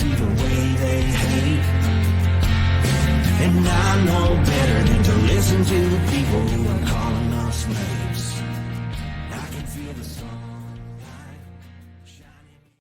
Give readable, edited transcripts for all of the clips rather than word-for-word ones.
see the way they hate. And I know better than to listen to the people who are calling us slaves. I can feel the sunlight shining.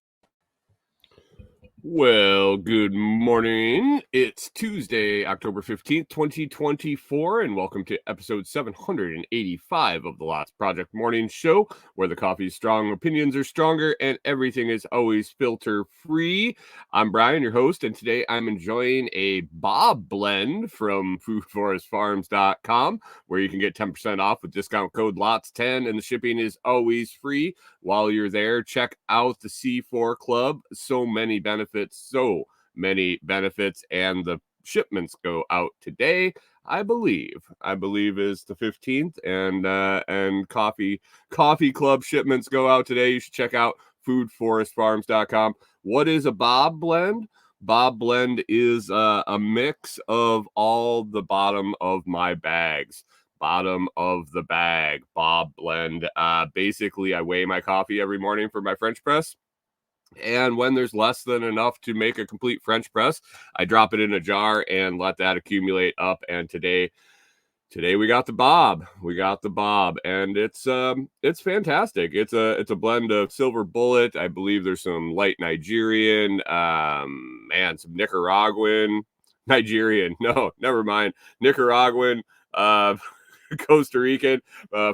Well, good morning. It's Tuesday, October 15th, 2024, and welcome to episode 785 of the TheLOTSProject Morning Show, where the coffee is strong, opinions are stronger, and everything is always filter-free. I'm Brian, your host, and today I'm enjoying a Bob blend from foodforestfarms.com, where you can get 10% off with discount code LOTS10, and the shipping is always free. While you're there, check out the C4 Club. So many benefits, and the shipments go out today. I believe is the 15th, and coffee club shipments go out today. You should check out foodforestfarms.com. What is a Bob blend? Bob blend is a mix of all the bottom of my bags. Bottom of the bag, Bob blend. Basically, I weigh my coffee every morning for my French press. And when there's less than enough to make a complete French press, I drop it in a jar and let that accumulate up. And today we got the Bob. And it's fantastic. It's a blend of Silver Bullet. I believe there's some light Nigerian, and some Nigerian. No, never mind. Nicaraguan, Costa Rican.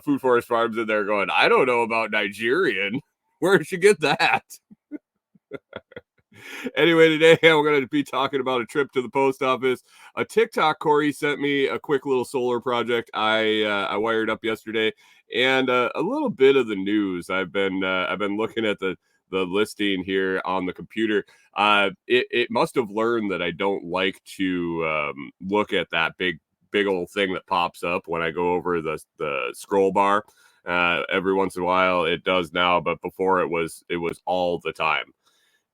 Food Forest Farms in there going, I don't know about Nigerian. Where'd you get that? Anyway, today I'm going to be talking about a trip to the post office. A TikTok Corey sent me a quick little solar project I wired up yesterday, and a little bit of the news. I've been looking at the listing here on the computer. It must have learned that I don't like to look at that big old thing that pops up when I go over the scroll bar. Every once in a while it does now, but before it was all the time.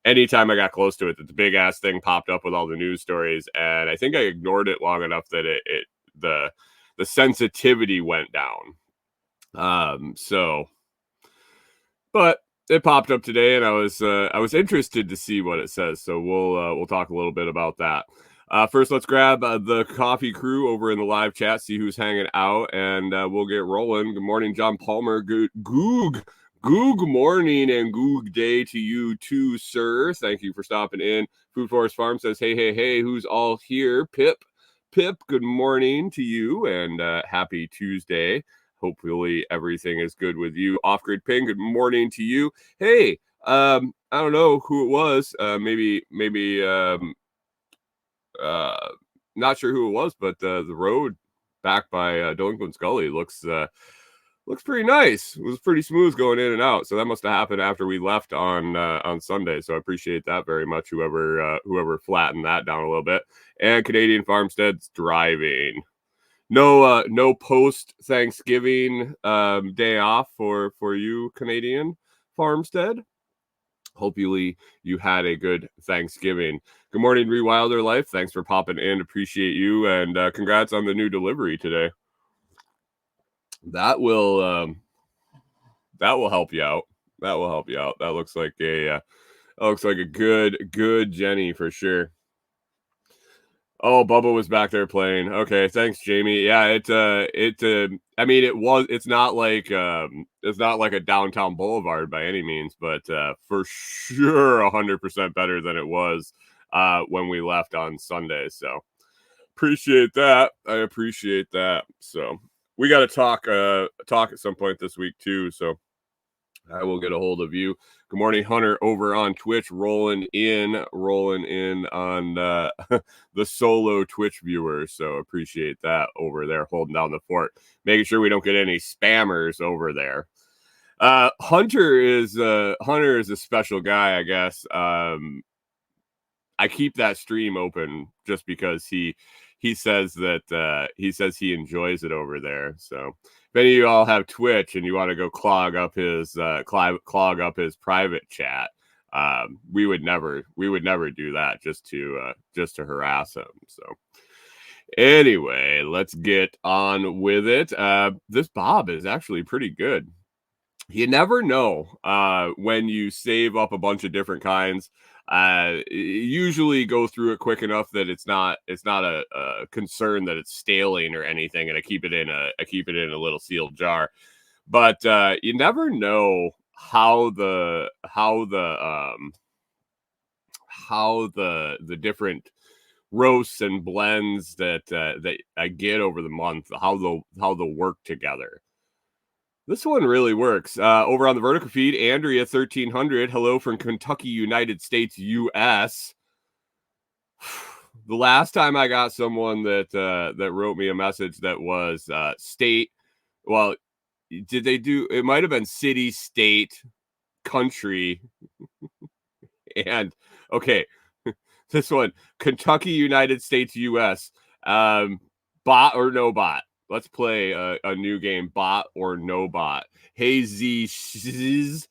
Anytime I got close to it, the big ass thing popped up with all the news stories, and I think I ignored it long enough that the sensitivity went down. But it popped up today, and I was interested to see what it says. So we'll talk a little bit about that. First, let's grab the coffee crew over in the live chat, see who's hanging out, and we'll get rolling. Good morning, John Palmer. Good morning and goog day to you too, sir. Thank you for stopping in. Food Forest Farm says, hey, who's all here? Pip, good morning to you, and happy Tuesday. Hopefully everything is good with you. Off-Grid Ping, good morning to you. Hey, I don't know who it was. Maybe not sure who it was, but the road back by Delinquent Scully looks pretty nice. It was pretty smooth going in and out. So that must have happened after we left on Sunday. So I appreciate that very much. Whoever flattened that down a little bit. And Canadian Farmstead's driving. No post Thanksgiving day off for you, Canadian Farmstead. Hopefully you had a good Thanksgiving. Good morning, Rewilder Life. Thanks for popping in. Appreciate you. And congrats on the new delivery today. That will help you out. That looks like a good Jenny for sure. Oh, Bubba was back there playing. Okay, thanks, Jamie. Yeah, it's not like a downtown boulevard by any means, but for sure 100% better than it was when we left on Sunday. So appreciate that. I appreciate that. So we got to talk at some point this week too. So I will get a hold of you. Good morning, Hunter, over on Twitch, rolling in on the solo Twitch viewers. So appreciate that over there, holding down the fort, making sure we don't get any spammers over there. Hunter is a special guy, I guess. I keep that stream open just because he says that he enjoys it over there. So if any of you all have Twitch and you want to go clog up his private chat, we would never do that just to harass him. So anyway, let's get on with it. This Bob is actually pretty good. you never know when you save up a bunch of different kinds. Usually go through it quick enough that it's not a concern that it's staling or anything, and I keep it in a little sealed jar. But you never know how the different roasts and blends that I get over the month, how they'll work together. This one really works. Over on the vertical feed, Andrea 1300. Hello from Kentucky, United States, U.S. The last time I got someone that wrote me a message that was state, well, did they do? It might have been city, state, country, and okay, this one, Kentucky, United States, U.S. Bot or no bot? Let's play a new game, bot or no bot. Hey, Z Shiz,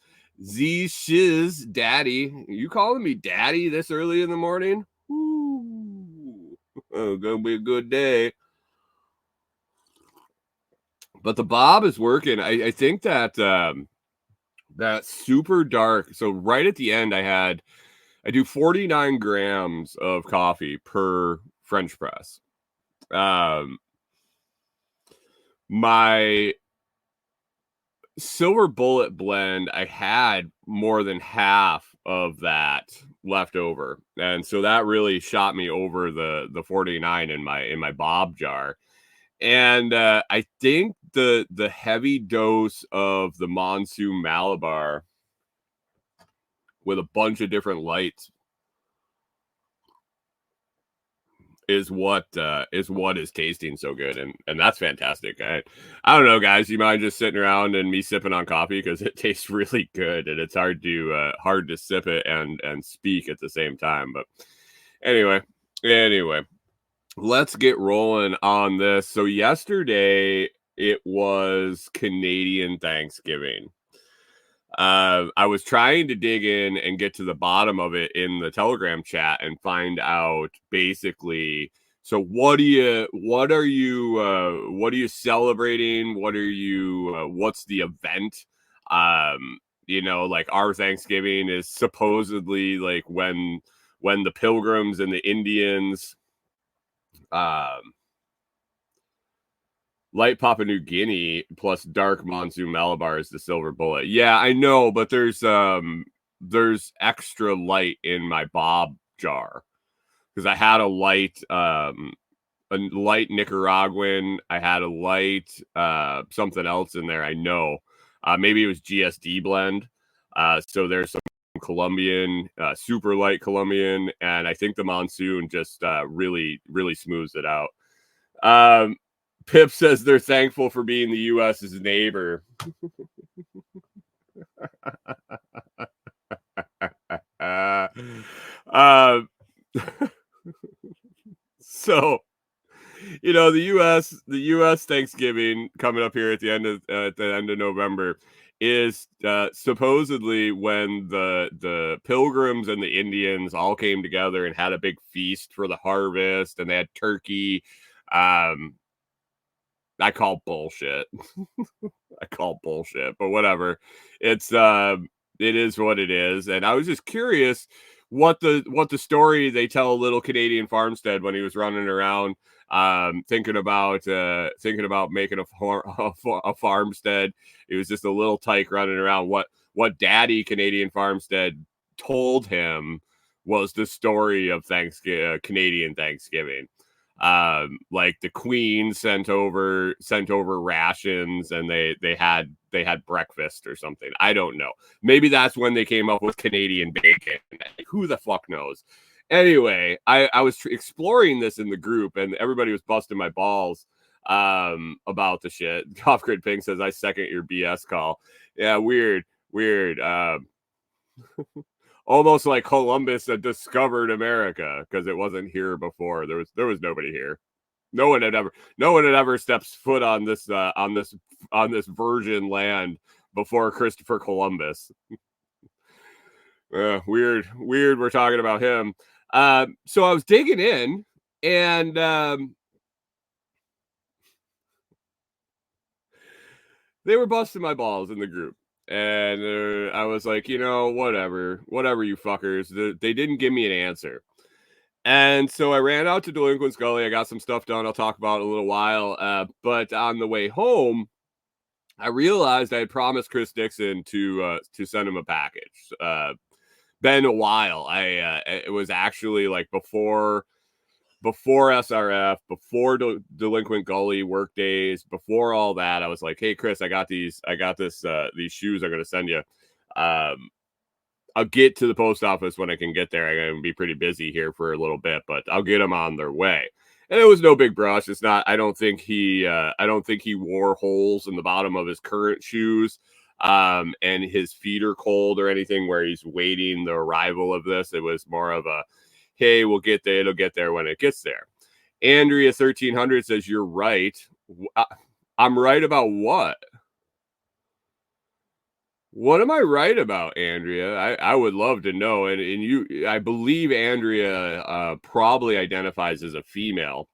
Daddy. You calling me Daddy this early in the morning? Ooh, gonna be a good day. But the Bob is working. I think that that super dark. So right at the end, I do 49 grams of coffee per French press. My Silver Bullet blend, I had more than half of that left over, and so that really shot me over the 49 in my Bob jar. And I think the heavy dose of the Monsoon Malabar with a bunch of different lights is what is tasting so good, and that's fantastic. I don't know, guys. You mind just sitting around and me sipping on coffee because it tastes really good, and it's hard to sip it and speak at the same time. But anyway, let's get rolling on this. So yesterday it was Canadian Thanksgiving. I was trying to dig in and get to the bottom of it in the Telegram chat and find out basically. So what are you celebrating? What's the event? Like our Thanksgiving is supposedly like when the Pilgrims and the Indians, Light Papua New Guinea plus Dark Monsoon Malabar is the Silver Bullet. Yeah, I know, but there's extra light in my Bob jar because I had a light Nicaraguan. I had a light something else in there. I know, maybe it was GSD blend. So there's some Colombian, super light Colombian, and I think the Monsoon just really smooths it out. Pip says they're thankful for being the U.S.'s neighbor. So, the U.S. Thanksgiving coming up here at the end of November is supposedly when the Pilgrims and the Indians all came together and had a big feast for the harvest, and they had turkey. I call bullshit. But whatever. It is what it is. And I was just curious what the story they tell a little Canadian farmstead when he was running around, thinking about making a farmstead. It was just a little tyke running around. What Daddy Canadian farmstead told him was the story of Canadian Thanksgiving. Like the Queen sent over rations, and they had breakfast or something. I don't know. Maybe that's when they came up with Canadian bacon. Who the fuck knows? Anyway, I was exploring this in the group, and everybody was busting my balls about the shit. Off Grid Pink says, I second your BS call. Yeah, weird. Almost like Columbus discovered America because it wasn't here before. There was nobody here. No one had ever stepped foot on this virgin land before Christopher Columbus. Weird. We're talking about him. So I was digging in, and they were busting my balls in the group. And I was like, whatever, you fuckers. They didn't give me an answer. And so I ran out to Delinquent's Gully. I got some stuff done. I'll talk about in a little while. But on the way home, I realized I had promised Chris Dixon to send him a package. Been a while. It was actually like before SRF, before Delinquent Gully work days, before all that. I was like, hey Chris, I got these shoes I'm gonna send you. I'll get to the post office when I can get there. I'm going to be pretty busy here for a little bit, but I'll get them on their way. And it was no big brush. It's not, I don't think he wore holes in the bottom of his current shoes. And his feet are cold or anything where he's waiting the arrival of this. It was more of a, hey, we'll get there. It'll get there when it gets there. Andrea 1300 says, you're right. I'm right about what? What am I right about, Andrea? I would love to know. And you, I believe Andrea probably identifies as a female,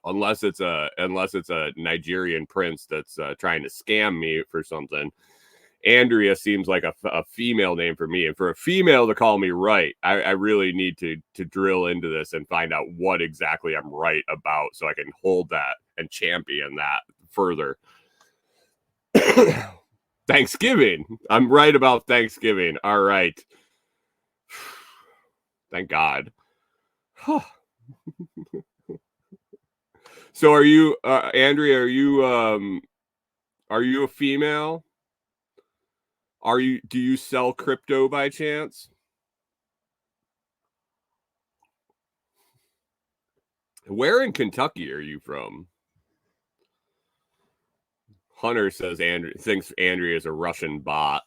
unless it's a Nigerian prince that's trying to scam me for something. Andrea seems like a female name for me, and for a female to call me right, I really need to drill into this and find out what exactly I'm right about, so I can hold that and champion that further. Thanksgiving. I'm right about Thanksgiving. All right. Thank God. So are you, Andrea, are you a female? Do you sell crypto by chance? Where in Kentucky are you from? Hunter says thinks Andrea is a Russian bot.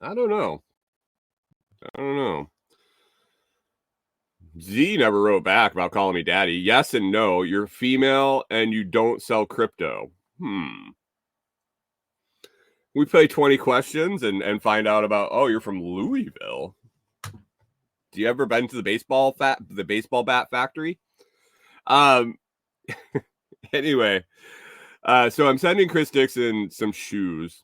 I don't know. Z never wrote back about calling me daddy. Yes and no. You're female and you don't sell crypto. We play 20 questions and find out about, oh, you're from Louisville. Do you ever been to the baseball bat factory? Anyway, so I'm sending Chris Dixon some shoes.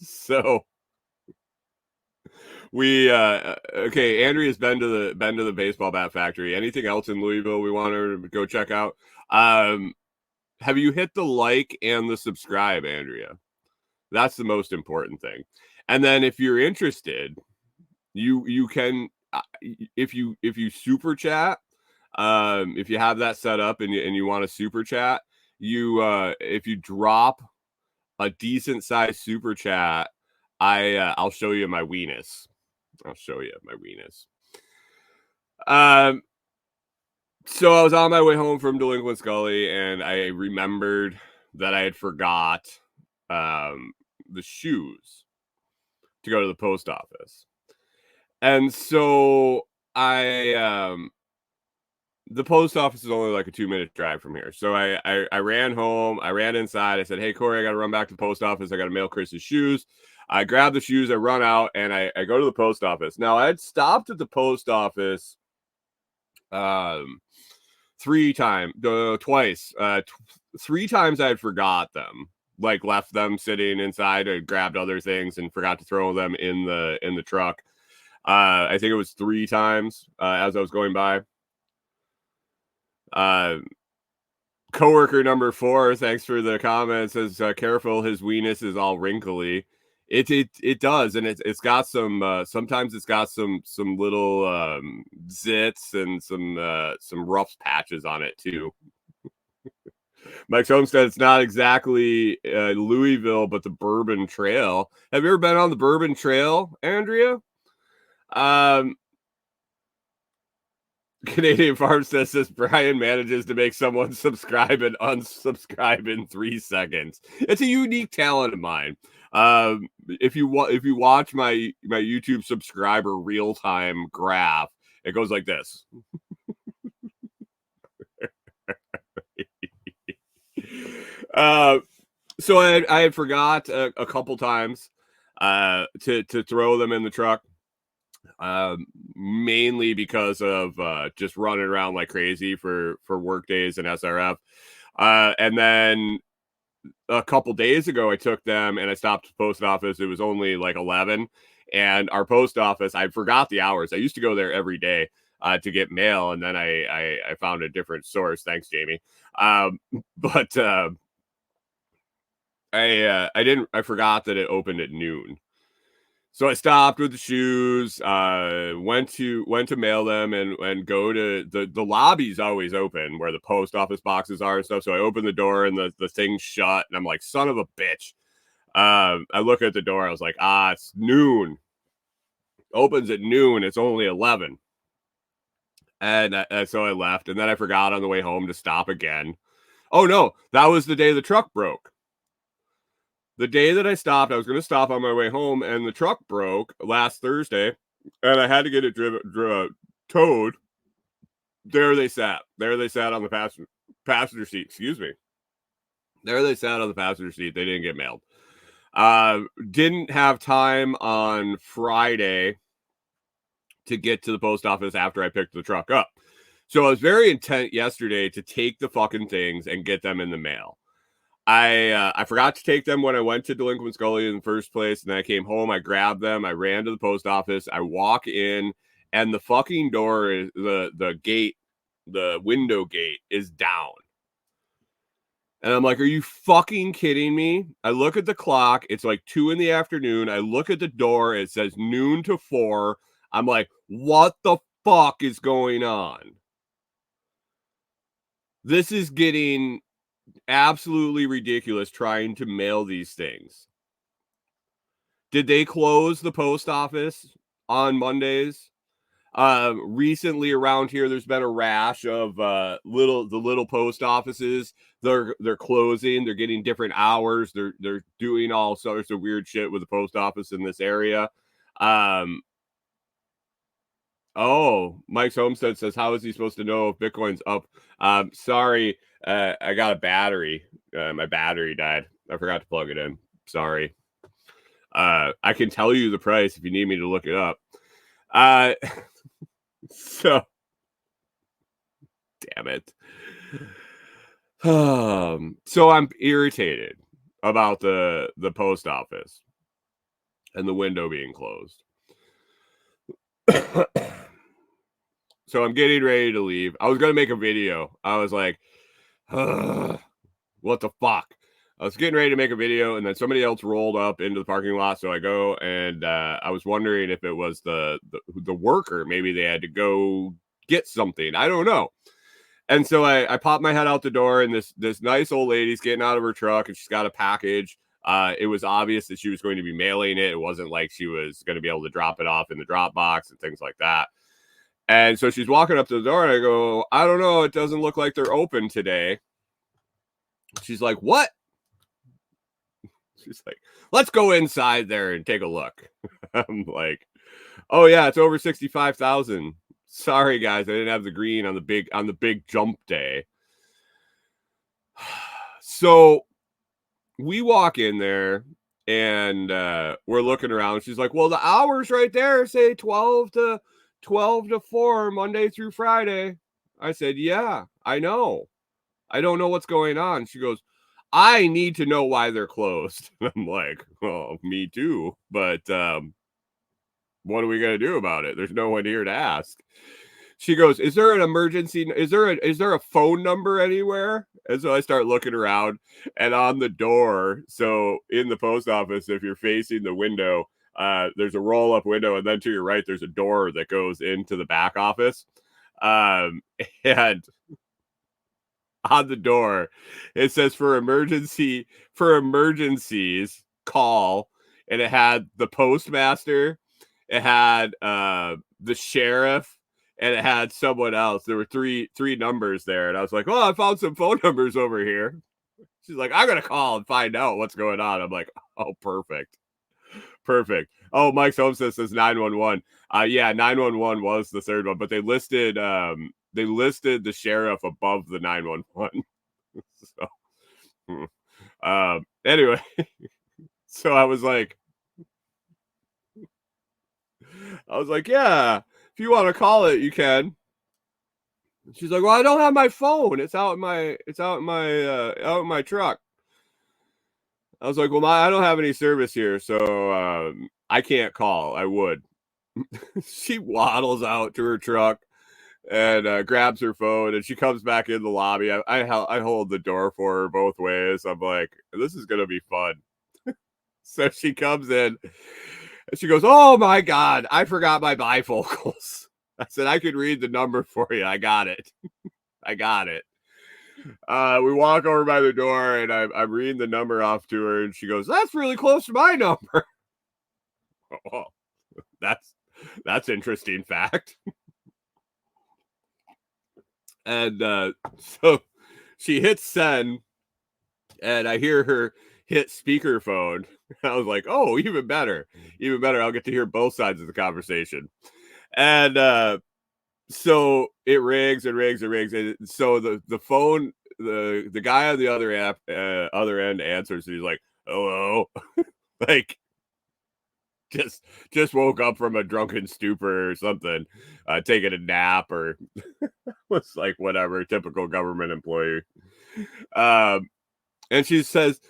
So we okay, Andrea's been to the baseball bat factory. Anything else in Louisville we want her to go check out? Have you hit the like and the subscribe, Andrea? That's the most important thing. And then if you're interested, you can if you super chat, if you have that set up and you want to super chat, if you drop a decent size super chat, I'll show you my weenus. So I was on my way home from Delinquent's Gully, and I remembered that I had forgot the shoes to go to the post office. And so the post office is only like a 2-minute drive from here. So I ran home. I ran inside. I said, hey, Corey, I got to run back to the post office. I got to mail Chris's shoes. I grab the shoes. I run out, and I go to the post office. Now, I had stopped at the post office twice. 3 times I had forgot them. Like left them sitting inside. I grabbed other things and forgot to throw them in the truck. I think it was 3 times as I was going by. Coworker number 4, thanks for the comment, says careful, his weenus is all wrinkly. It does, and it's got some sometimes it's got some little zits and some rough patches on it too. Mike Homestead, it's not exactly Louisville, but the Bourbon Trail. Have you ever been on the Bourbon Trail, Andrea? Canadian Farmstead says Brian manages to make someone subscribe and unsubscribe in 3 seconds. It's a unique talent of mine. If you watch my YouTube subscriber real time graph, it goes like this. So I had forgot a couple times to throw them in the truck. Mainly because of just running around like crazy for work days and SRF. And then a couple days ago, I took them and I stopped at the post office. It was only like 11. And our post office, I forgot the hours. I used to go there every day to get mail. And then I found a different source. Thanks, Jamie. But I forgot that it opened at noon. So I stopped with the shoes, went to mail them and go to the lobby's always open where the post office boxes are and stuff. So I opened the door and the thing's shut and I'm like, son of a bitch. I look at the door, I was like, it's noon. Opens at noon, it's only 11. And so I left, and then I forgot on the way home to stop again. Oh no, that was the day the truck broke. The day that I stopped, I was going to stop on my way home, and the truck broke last Thursday, and I had to get it towed. There they sat. There they sat on the passenger seat. Excuse me. There they sat on the passenger seat. They didn't get mailed. Didn't have time on Friday to get to the post office after I picked the truck up. So I was very intent yesterday to take the fucking things and get them in the mail. I forgot to take them when I went to Delinquent Scully in the first place, and then I came home, I grabbed them, I ran to the post office, I walk in, and the fucking door is the gate, the window gate is down. And I'm like, are you fucking kidding me? I look at the clock, it's like 2 p.m. I look at the door, it says noon to 4. I'm like, what the fuck is going on? This is getting absolutely ridiculous trying to mail these things. Did they close the post office on Mondays? Recently around here, there's been a rash of little post offices. They're closing. They're getting different hours. They're doing all sorts of weird shit with the post office in this area. Oh, Mike's Homestead says, how is he supposed to know if Bitcoin's up? Sorry, I got a battery. My battery died. I forgot to plug it in. Sorry. I can tell you the price if you need me to look it up. So, damn it. So I'm irritated about the post office and the window being closed. So I'm getting ready to leave. I was going to make a video. I was like, what the fuck? I was getting ready to make a video, and then somebody else rolled up into the parking lot. So I go, and I was wondering if it was the worker. Maybe they had to go get something. I don't know. And so I popped my head out the door, and this nice old lady's getting out of her truck, and she's got a package. It was obvious that she was going to be mailing it. It wasn't like she was going to be able to drop it off in the drop box and things like that. And so she's walking up to the door, and I go, I don't know. It doesn't look like they're open today. She's like, what? She's like, let's go inside there and take a look. I'm like, oh yeah, it's over 65,000. Sorry guys, I didn't have the green on the big jump day. So we walk in there and we're looking around. She's like, well, the hours right there say 12 to 4 Monday through Friday. I said, yeah, I know. I don't know what's going on. She goes, I need to know why they're closed. I'm like, well, me too. But what are we going to do about it? There's no one here to ask. She goes, is there an emergency? Is there a phone number anywhere? And so I start looking around, and on the door, so in the post office, if you're facing the window, there's a roll-up window, and then to your right, there's a door that goes into the back office. And on the door, it says for emergencies, call. And it had the postmaster, it had the sheriff, and it had someone else. There were three numbers there. And I was like, oh, I found some phone numbers over here. She's like, I'm gonna call and find out what's going on. I'm like, oh, perfect. Oh, Mike's Homestead says 911. Yeah, 911 was the third one, but they listed the sheriff above the 911. So, anyway, so I was like, yeah, if you want to call it, you can. She's like, well, I don't have my phone. It's out in my out in my truck. I was like, well, I don't have any service here, so I can't call. I would. She waddles out to her truck and grabs her phone, and she comes back in the lobby. I hold the door for her both ways. I'm like, this is gonna be fun. So she comes in, and she goes, "Oh my god, I forgot my bifocals." I said, "I could read the number for you. I got it. I got it." We walk over by the door, and I'm reading the number off to her, and she goes, "That's really close to my number." Oh, that's interesting fact. And so she hits send, and I hear her hit speakerphone. I was like, "Oh, even better, even better. I'll get to hear both sides of the conversation." And so it rings and rings and rings, and so the phone, the guy on the other end answers, and he's like, "Hello," like just woke up from a drunken stupor or something, taking a nap or was like whatever, typical government employee. Um, and she says,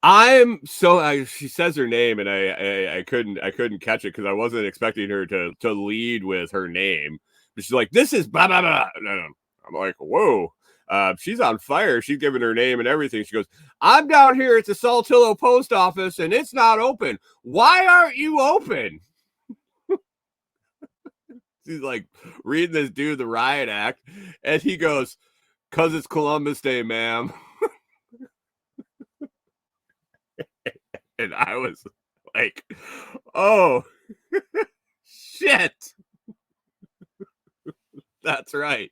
I'm so. She says her name, and I couldn't catch it because I wasn't expecting her to lead with her name. But she's like, "This is blah blah blah." And I'm like, "Whoa." She's on fire. She's giving her name and everything. She goes, "I'm down here at the Saltillo post office and it's not open. Why aren't you open?" She's like reading this dude the riot act, and he goes, "'Cause it's Columbus Day, ma'am." And I was like, "Oh, shit. That's right.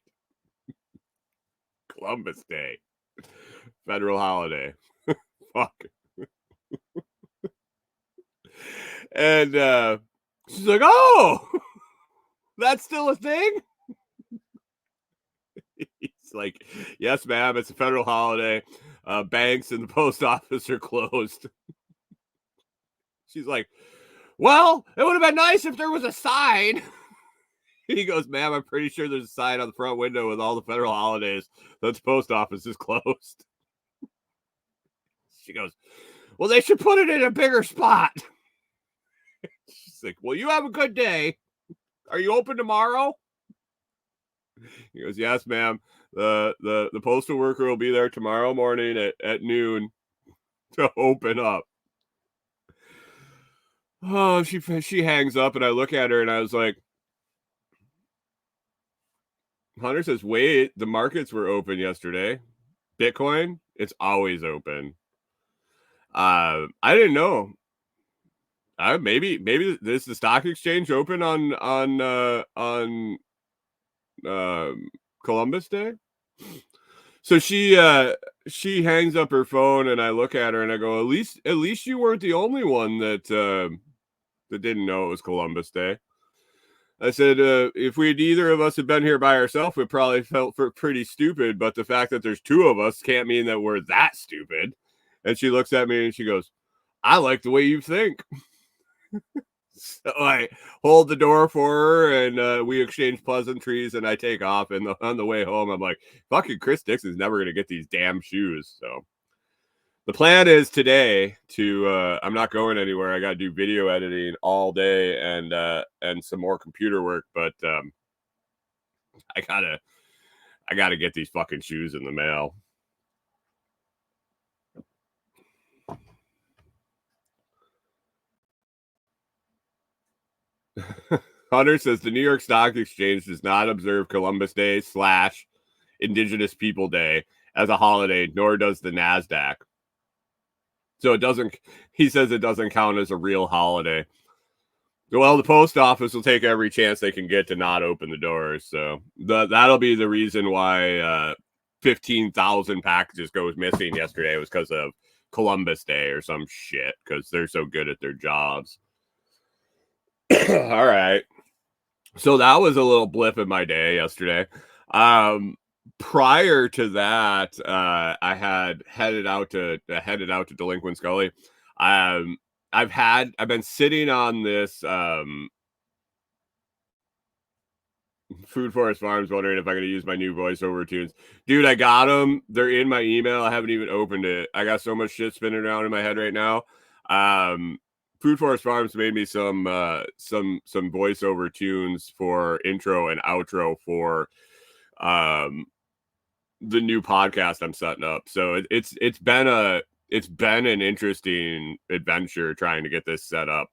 Columbus Day. Federal holiday. Fuck." And she's like, "Oh, that's still a thing?" He's like, "Yes, ma'am. It's a federal holiday. Banks and the post office are closed." She's like, "Well, it would have been nice if there was a sign." He goes, "Ma'am, I'm pretty sure there's a sign on the front window with all the federal holidays that the post office is closed." She goes, "Well, they should put it in a bigger spot." She's like, "Well, you have a good day. Are you open tomorrow?" He goes, "Yes, ma'am. The postal worker will be there tomorrow morning at noon to open up." Oh, she hangs up, and I look at her, and I was like, Hunter says, "Wait, the markets were open yesterday. Bitcoin, it's always open." I didn't know. Maybe is the stock exchange open on Columbus Day? So she hangs up her phone, and I look at her, and I go, at least you weren't the only one that didn't know it was Columbus Day." I said, "If either of us had been here by ourselves, we probably felt pretty stupid. But the fact that there's two of us can't mean that we're that stupid." And she looks at me and she goes, "I like the way you think." So I hold the door for her, and we exchange pleasantries, and I take off. And on the way home, I'm like, "Fucking Chris Dixon's never going to get these damn shoes." So the plan is today I'm not going anywhere. I got to do video editing all day and some more computer work, but I gotta get these fucking shoes in the mail. Hunter says the New York Stock Exchange does not observe Columbus Day / Indigenous People Day as a holiday, nor does the NASDAQ. So it doesn't, he says it doesn't count as a real holiday. Well, the post office will take every chance they can get to not open the doors. So that'll be the reason why 15,000 packages goes missing yesterday was because of Columbus Day or some shit, because they're so good at their jobs. All right. So that was a little blip in my day yesterday. Prior to that, I had headed out to Delinquent Scully. I've been sitting on this Food Forest Farms wondering if I'm going to use my new voiceover tunes. Dude, I got them. They're in my email. I haven't even opened it. I got so much shit spinning around in my head right now. Food Forest Farms made me some voiceover tunes for intro and outro for the new podcast I'm setting up. So it's been an interesting adventure trying to get this set up.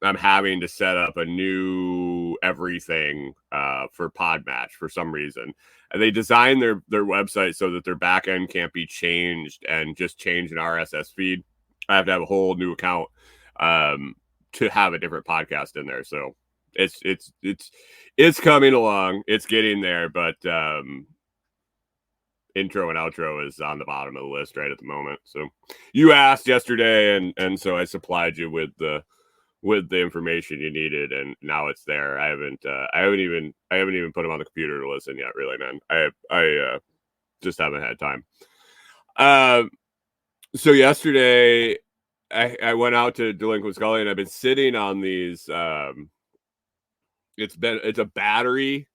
I'm having to set up a new everything for Podmatch for some reason. And they designed their website so that their back end can't be changed and just change an RSS feed. I have to have a whole new account to have a different podcast in there. So it's coming along. It's getting there, but intro and outro is on the bottom of the list right at the moment. So you asked yesterday, and so I supplied you with the information you needed, and now it's there. I haven't even put them on the computer to listen yet, really, man. I just haven't had time. So yesterday I went out to Delinquent Scully, and I've been sitting on these. It's a battery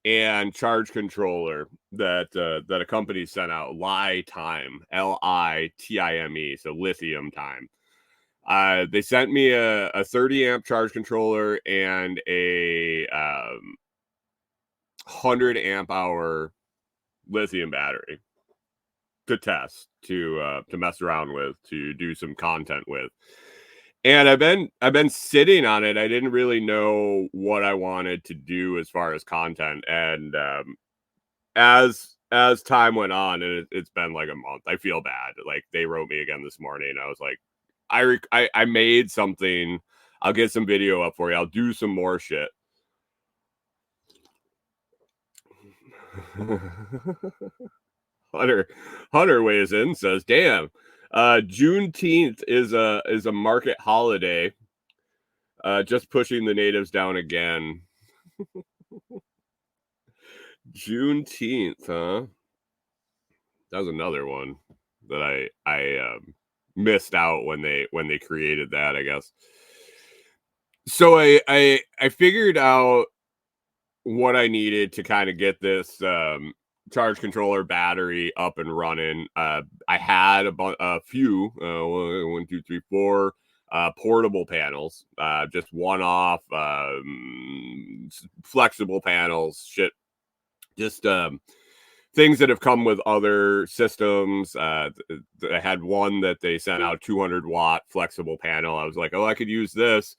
and charge controller that a company sent out. Litime, LITIME, so lithium time. They sent me a 30 amp charge controller and a 100 amp hour lithium battery to test, to mess around with, to do some content with. And I've been sitting on it. I didn't really know what I wanted to do as far as content. And as time went on, and it's been like a month, I feel bad. Like, they wrote me again this morning. I was like, I made something. I'll get some video up for you. I'll do some more shit. Hunter weighs in, says, "Damn, Juneteenth is a market holiday. Just pushing the natives down again." Juneteenth, huh? That was another one that I missed out when they created that, I guess. So I figured out what I needed to kind of get this charge controller battery up and running. I had a few, 1, 2, 3, 4 portable panels, just one-off flexible panels, shit, just things that have come with other systems. I had one that they sent out, 200 watt flexible panel. I was like, oh, I could use this.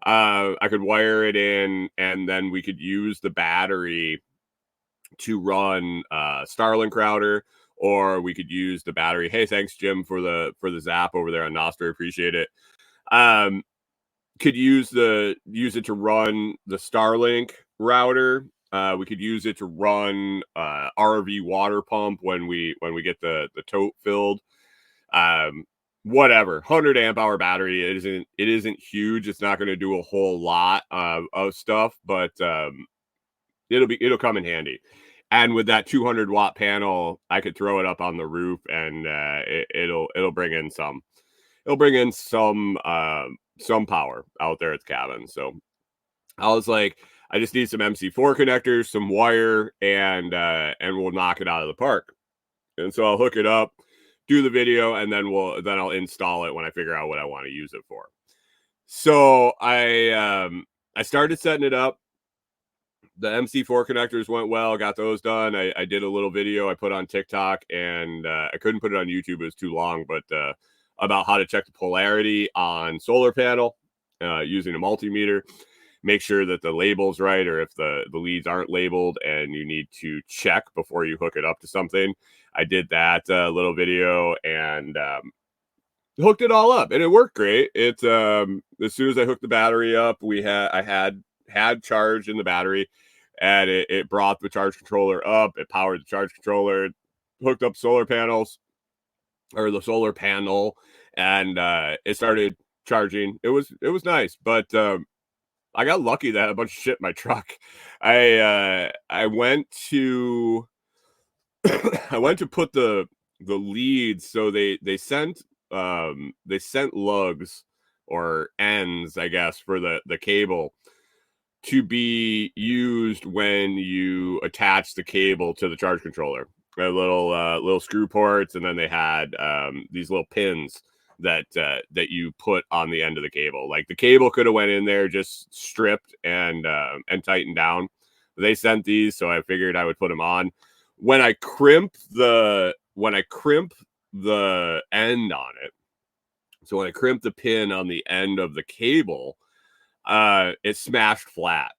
I could wire it in, and then we could use the battery to run Starlink router, or we could use the battery. Hey, thanks, Jim, for the zap over there on Nostr. Appreciate it. Could use it to run the Starlink router. We could use it to run RV water pump when we get the tote filled. Whatever, 100 amp hour battery. It isn't huge. It's not going to do a whole lot of stuff, but it'll come in handy. And with that 200 watt panel, I could throw it up on the roof, and it'll bring in some. It'll bring in some power out there at the cabin. So I was like, I just need some MC4 connectors, some wire, and we'll knock it out of the park. And so I'll hook it up, do the video, and then I'll install it when I figure out what I want to use it for. So I started setting it up. The MC4 connectors went well, got those done. I did a little video I put on TikTok, and I couldn't put it on YouTube. It was too long, but about how to check the polarity on solar panel using a multimeter. Make sure that the label's right, or if the leads aren't labeled and you need to check before you hook it up to something. I did that little video and hooked it all up, and it worked great. It as soon as I hooked the battery up, I had charge in the battery, and it brought the charge controller up. It powered the charge controller, hooked up solar panels, or the solar panel, and it started charging. It was nice, but I got lucky that I had a bunch of shit in my truck. I went to put the leads, so they sent lugs or ends, I guess, for the cable. to be used when you attach the cable to the charge controller. Little screw ports, and then they had these little pins that you put on the end of the cable. Like the cable could have went in there just stripped and tightened down. They sent these, so I figured I would put them on. When I crimp the end on it, so when I crimp the pin on the end of the cable, it smashed flat.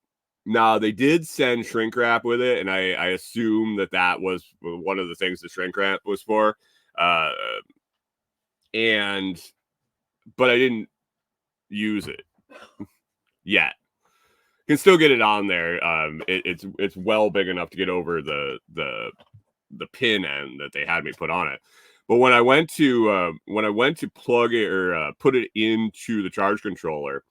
Now they did send shrink wrap with it, and I assume that was one of the things the shrink wrap was for. But I didn't use it yet. Can still get it on there. It's well big enough to get over the pin end that they had me put on it. But when I went to plug it or put it into the charge controller,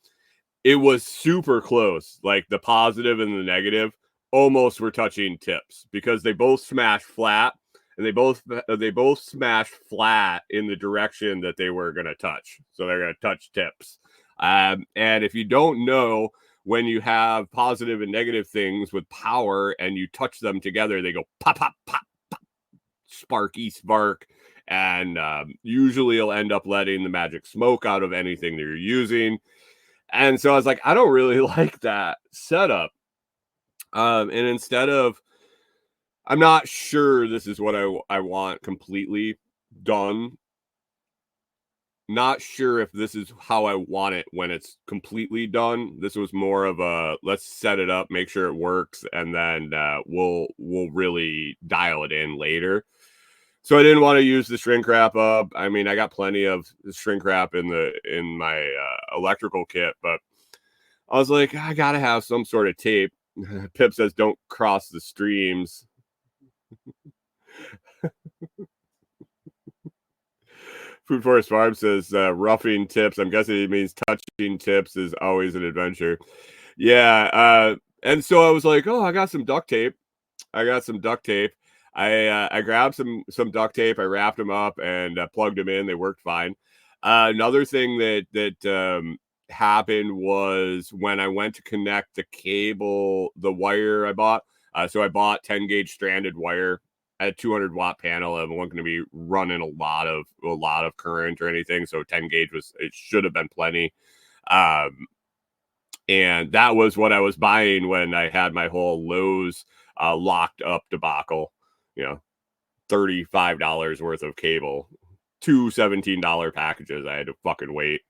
it was super close. Like the positive and the negative almost were touching tips because they both smashed flat, and they both smashed flat in the direction that they were going to touch. So they're going to touch tips. And if you don't know, when you have positive and negative things with power and you touch them together, they go pop, pop, pop, pop, sparky spark. And usually you'll end up letting the magic smoke out of anything that you're using. And so I was like, I don't really like that setup. And instead of, I'm not sure this is what I want completely done. Not sure if this is how I want it when it's completely done. This was more of a, let's set it up, make sure it works, and then we'll really dial it in later. So I didn't want to use the shrink wrap up. I mean, I got plenty of shrink wrap in my electrical kit, but I was like, I gotta have some sort of tape. Pip says, "Don't cross the streams." Food Forest Farm says, "Roughing tips." I'm guessing it means touching tips is always an adventure. Yeah, and so I was like, "Oh, I got some duct tape." I grabbed some duct tape. I wrapped them up and plugged them in. They worked fine. Another thing that happened was when I went to connect the cable, the wire I bought. So I bought 10 gauge stranded wire at a 200 watt panel. I wasn't going to be running a lot of current or anything. So 10 gauge should have been plenty. And that was what I was buying when I had my whole Lowe's locked up debacle. $35 worth of cable, 2 $17 packages. I had to fucking wait,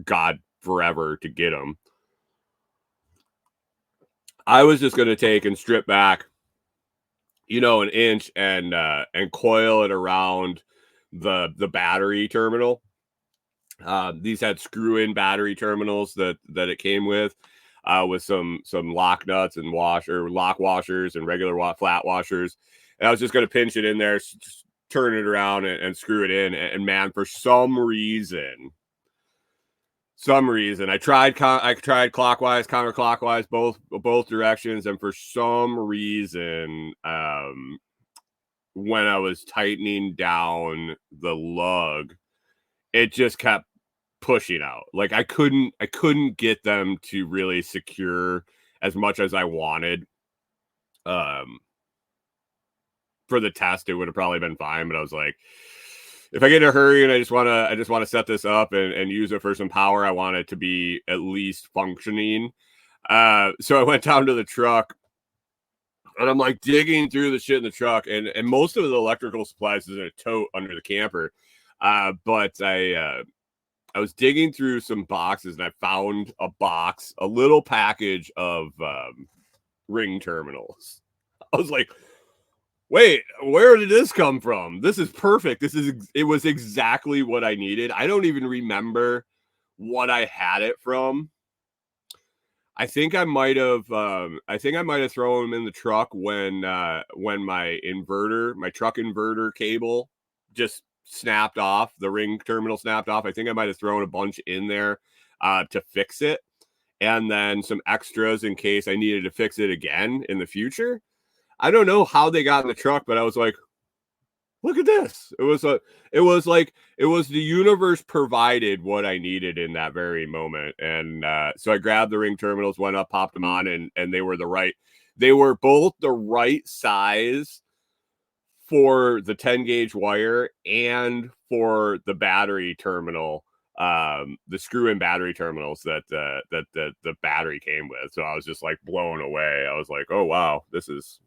God, forever to get them. I was just going to take and strip back, an inch and coil it around the battery terminal. These had screw-in battery terminals that it came with some lock nuts and lock washers and regular flat washers. And I was just going to pinch it in there, turn it around and screw it in. And man, for some reason, I tried clockwise, counterclockwise, both directions. And for some reason, when I was tightening down the lug, it just kept pushing out. Like I couldn't get them to really secure as much as I wanted. For the test, it would have probably been fine, but I was like, if I get in a hurry and I just want to set this up and use it for some power, I want it to be at least functioning. So I went down to the truck and I'm like digging through the shit in the truck, and most of the electrical supplies is in a tote under the camper. But I was digging through some boxes and I found a little package of ring terminals. I was like, wait, where did this come from? This is perfect. It was exactly what I needed. I don't even remember what I had it from. I think I might have thrown them in the truck when my truck inverter cable just snapped off. The ring terminal snapped off. I think I might have thrown a bunch in there to fix it, and then some extras in case I needed to fix it again in the future. I don't know how they got in the truck, but I was like, look at this. It was the universe provided what I needed in that very moment. And so I grabbed the ring terminals, went up, popped them on, and they were both the right size for the 10 gauge wire and for the battery terminal, the screw-in battery terminals that the battery came with. So I was just like blown away. I was like, oh wow, this is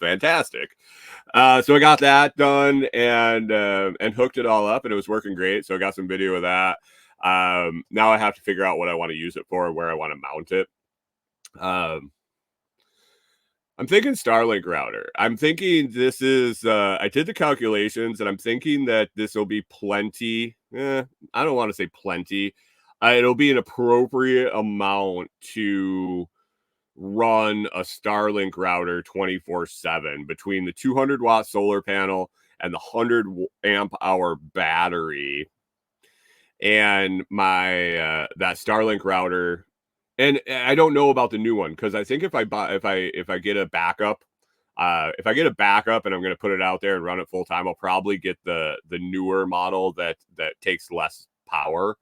fantastic. So I got that done and hooked it all up, and it was working great. So I got some video of that. Now I have to figure out what I want to use it for, where I want to mount it. I'm thinking Starlink router. I'm thinking this is, I did the calculations, and I'm thinking that this will be plenty. I don't want to say plenty. It'll be an appropriate amount to run a Starlink router 24/7 between the 200-watt solar panel and the 100 amp hour battery and my that Starlink router. And I don't know about the new one, because I think if I get a backup, if I get a backup and I'm going to put it out there and run it full time, I'll probably get the newer model that takes less power.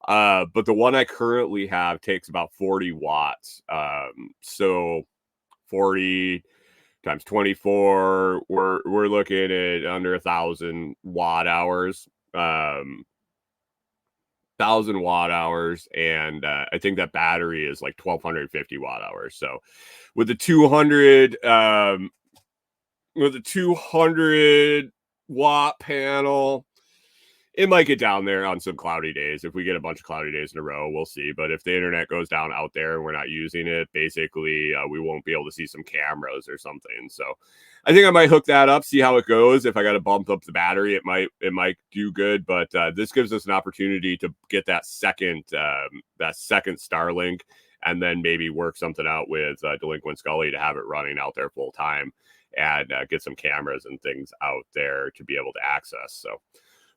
But the one I currently have takes about 40 watts. So 40 times 24, we're looking at under 1,000 watt hours. 1,000 watt hours, and I think that battery is like 1,250 watt hours. So with the 200 watt panel, it might get down there on some cloudy days. If we get a bunch of cloudy days in a row, we'll see. But if the internet goes down out there and we're not using it, basically we won't be able to see some cameras or something. So I think I might hook that up, see how it goes. If I got to bump up the battery, it might do good. But this gives us an opportunity to get that second Starlink, and then maybe work something out with Delinquent Scully to have it running out there full time, and get some cameras and things out there to be able to access. So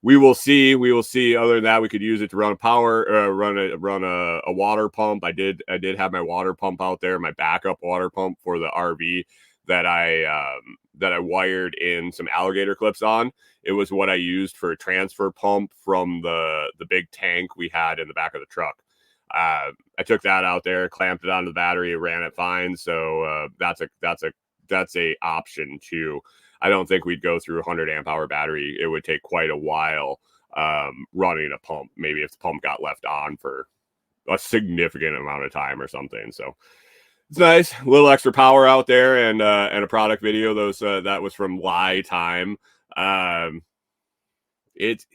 we will see. Other than that, we could use it to run run a water pump. I did have my water pump out there, my backup water pump for the RV that I wired in some alligator clips on. It was what I used for a transfer pump from the big tank we had in the back of the truck. I took that out there, clamped it onto the battery, ran it fine. So that's a option too. I don't think we'd go through a 100 amp hour battery. It would take quite a while running a pump. Maybe if the pump got left on for a significant amount of time or something. So it's nice, a little extra power out there, and a product video. That was from Lie Time. It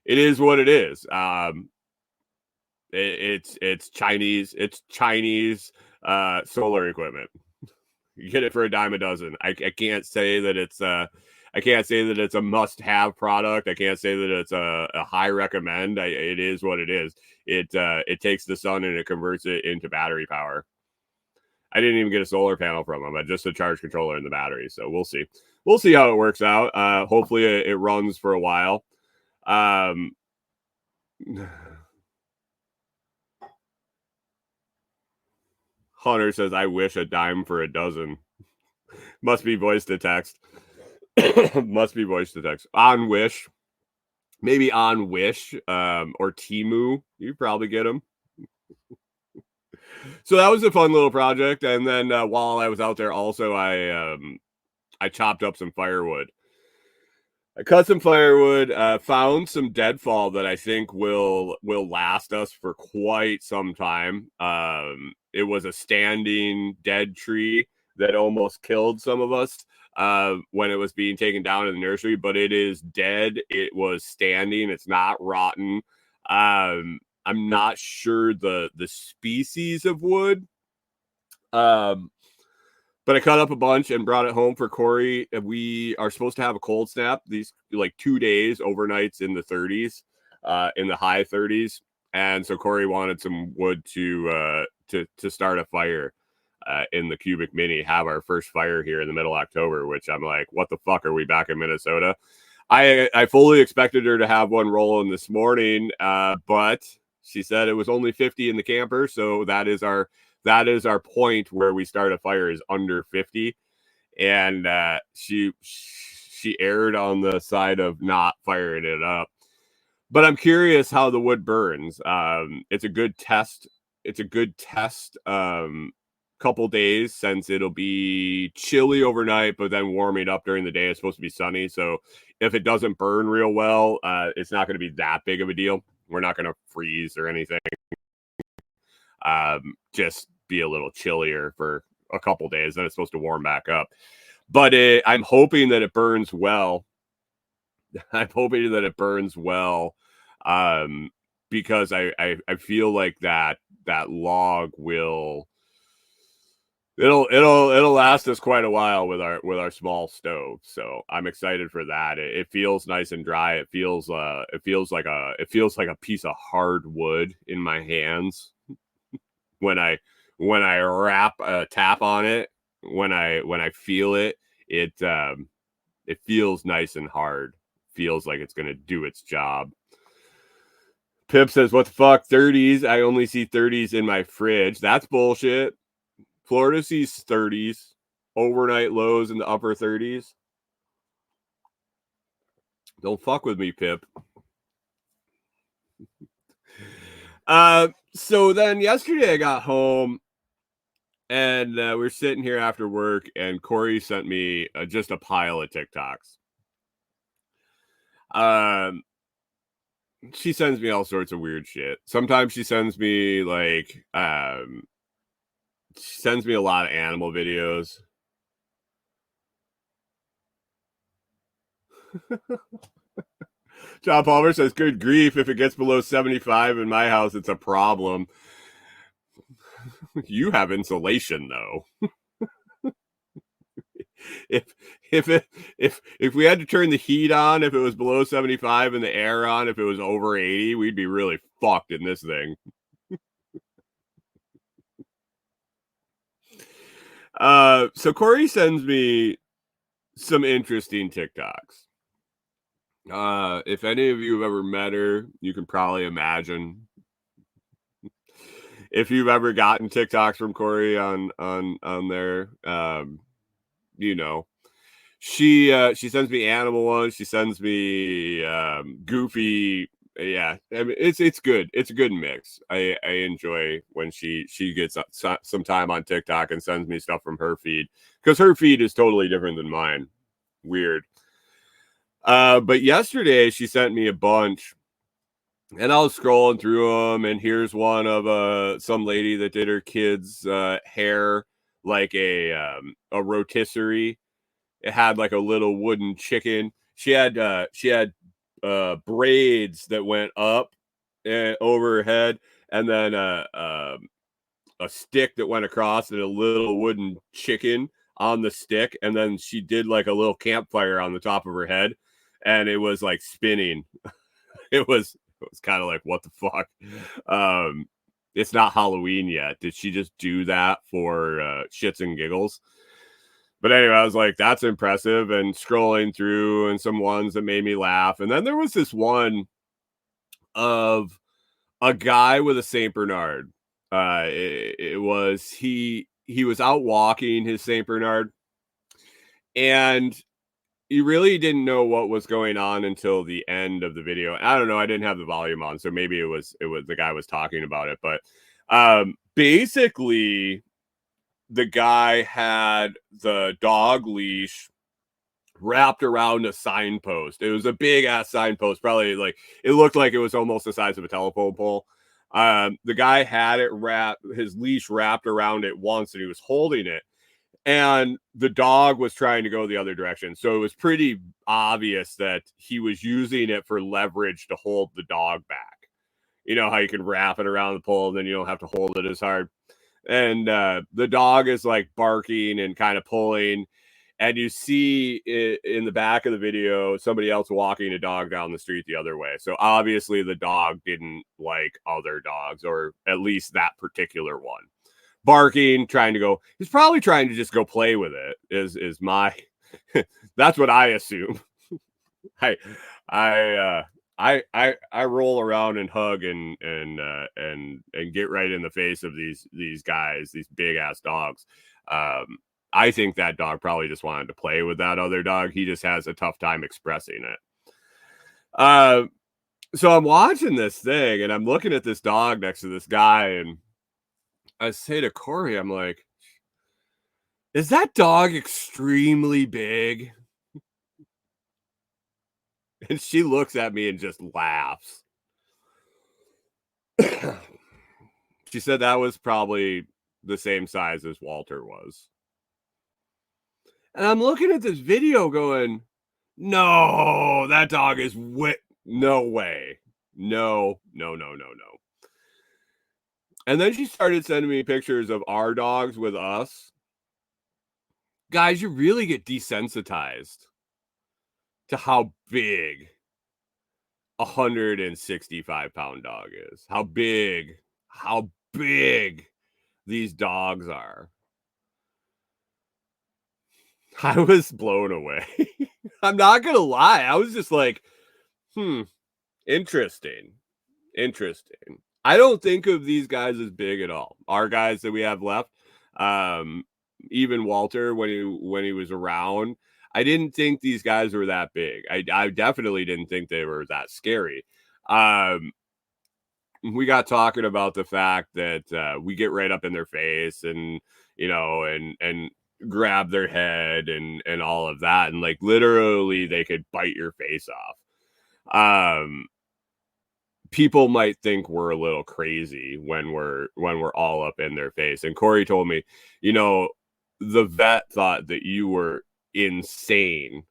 is what it is. It's Chinese solar equipment. You get it for a dime a dozen. I can't say that it's a must-have product. I can't say that it's a high recommend. It is what it is. It takes the sun and it converts it into battery power. I didn't even get a solar panel from them. Just a charge controller in the battery. So we'll see. We'll see how it works out. Hopefully it runs for a while. Hunter says, I wish a dime for a dozen. Must be voice to text. Must be voice to text. On Wish. Maybe on Wish or Temu. You probably get them. So that was a fun little project. And then while I was out there also, I chopped up some firewood. I cut some firewood, found some deadfall that I think will last us for quite some time. It was a standing dead tree that almost killed some of us when it was being taken down in the nursery, but it is dead. It was standing. It's not rotten. I'm not sure the species of wood. But I cut up a bunch and brought it home for Corey. We are supposed to have a cold snap these like 2 days, overnights in the 30s, in the high 30s. And so Corey wanted some wood to start a fire in the Cubic Mini, have our first fire here in the middle of October, which I'm like, what the fuck, are we back in Minnesota? I fully expected her to have one rolling this morning, but she said it was only 50 in the camper. So that is our point where we start a fire, is under 50. And she she erred on the side of not firing it up. But I'm curious how the wood burns. It's a good test. It's a good test. Couple days, since it'll be chilly overnight, but then warming up during the day. It's supposed to be sunny, so if it doesn't burn real well, it's not going to be that big of a deal. We're not going to freeze or anything. Just be a little chillier for a couple days, then it's supposed to warm back up. But I'm hoping that it burns well. I'm hoping that it burns well, because I feel like that log will it'll last us quite a while with our small stove. So I'm excited for that. It feels nice and dry. It feels like a piece of hardwood in my hands when I tap on it. When I feel it, it feels nice and hard. Feels like it's gonna do its job. Pip says, "What the fuck? 30s? I only see 30s in my fridge." That's bullshit. Florida sees 30s, overnight lows in the upper 30s. Don't fuck with me, Pip. So then yesterday I got home and we're sitting here after work, and Corey sent me just a pile of TikToks. She sends me all sorts of weird shit. Sometimes she sends me like she sends me a lot of animal videos. John Palmer says, "Good grief, if it gets below 75 in my house, it's a problem." You have insulation though. If we had to turn the heat on, if it was below 75, and the air on if it was over 80, we'd be really fucked in this thing. So Corey sends me some interesting TikToks. If any of you have ever met her, you can probably imagine. If you've ever gotten TikToks from Corey on there, you know. She sends me animal ones. She sends me goofy. Yeah, I mean, it's good. It's a good mix. I enjoy when she gets some time on TikTok and sends me stuff from her feed, because her feed is totally different than mine. Weird. But yesterday she sent me a bunch, and I was scrolling through them, and here's one of some lady that did her kids' hair like a rotisserie. It had like a little wooden chicken. She had braids that went up over her head, and then a stick that went across, and a little wooden chicken on the stick, and then she did like a little campfire on the top of her head, and it was like spinning. It was kind of like, what the fuck? It's not Halloween yet. Did she just do that for shits and giggles? But anyway, I was like, that's impressive, and scrolling through, and some ones that made me laugh. And then there was this one of a guy with a Saint Bernard. It was he was out walking his Saint Bernard, and you really didn't know what was going on until the end of the video. I don't know. I didn't have the volume on, so maybe it was the guy was talking about it. But basically, the guy had the dog leash wrapped around a signpost. It was a big ass signpost, probably like it looked like it was almost the size of a telephone pole. The guy had his leash wrapped around it once, and he was holding it, and the dog was trying to go the other direction. So it was pretty obvious that he was using it for leverage to hold the dog back. You know how you can wrap it around the pole, and then you don't have to hold it as hard. And the dog is like barking and kind of pulling, and you see in the back of the video somebody else walking a dog down the street the other way. So obviously the dog didn't like other dogs, or at least that particular one. Barking, trying to go. He's probably trying to just go play with it. Is my that's what I assume. I roll around and hug and get right in the face of these guys, these big ass dogs. I think that dog probably just wanted to play with that other dog. He just has a tough time expressing it. So I'm watching this thing and I'm looking at this dog next to this guy, and I say to Corey, I'm like, is that dog extremely big? And she looks at me and just laughs. She said that was probably the same size as Walter was. And I'm looking at this video going, no, that dog is no way. No. And then she started sending me pictures of our dogs with us. Guys, you really get desensitized to how big a 165-pound dog is. How big these dogs are. I was blown away. I'm not gonna lie. I was just like, interesting. I don't think of these guys as big at all. Our guys that we have left, even Walter when he was around, I didn't think these guys were that big. I definitely didn't think they were that scary. We got talking about the fact that we get right up in their face and and grab their head and all of that, and like literally they could bite your face off. People might think we're a little crazy when we're all up in their face. And Corey told me, the vet thought that you were insane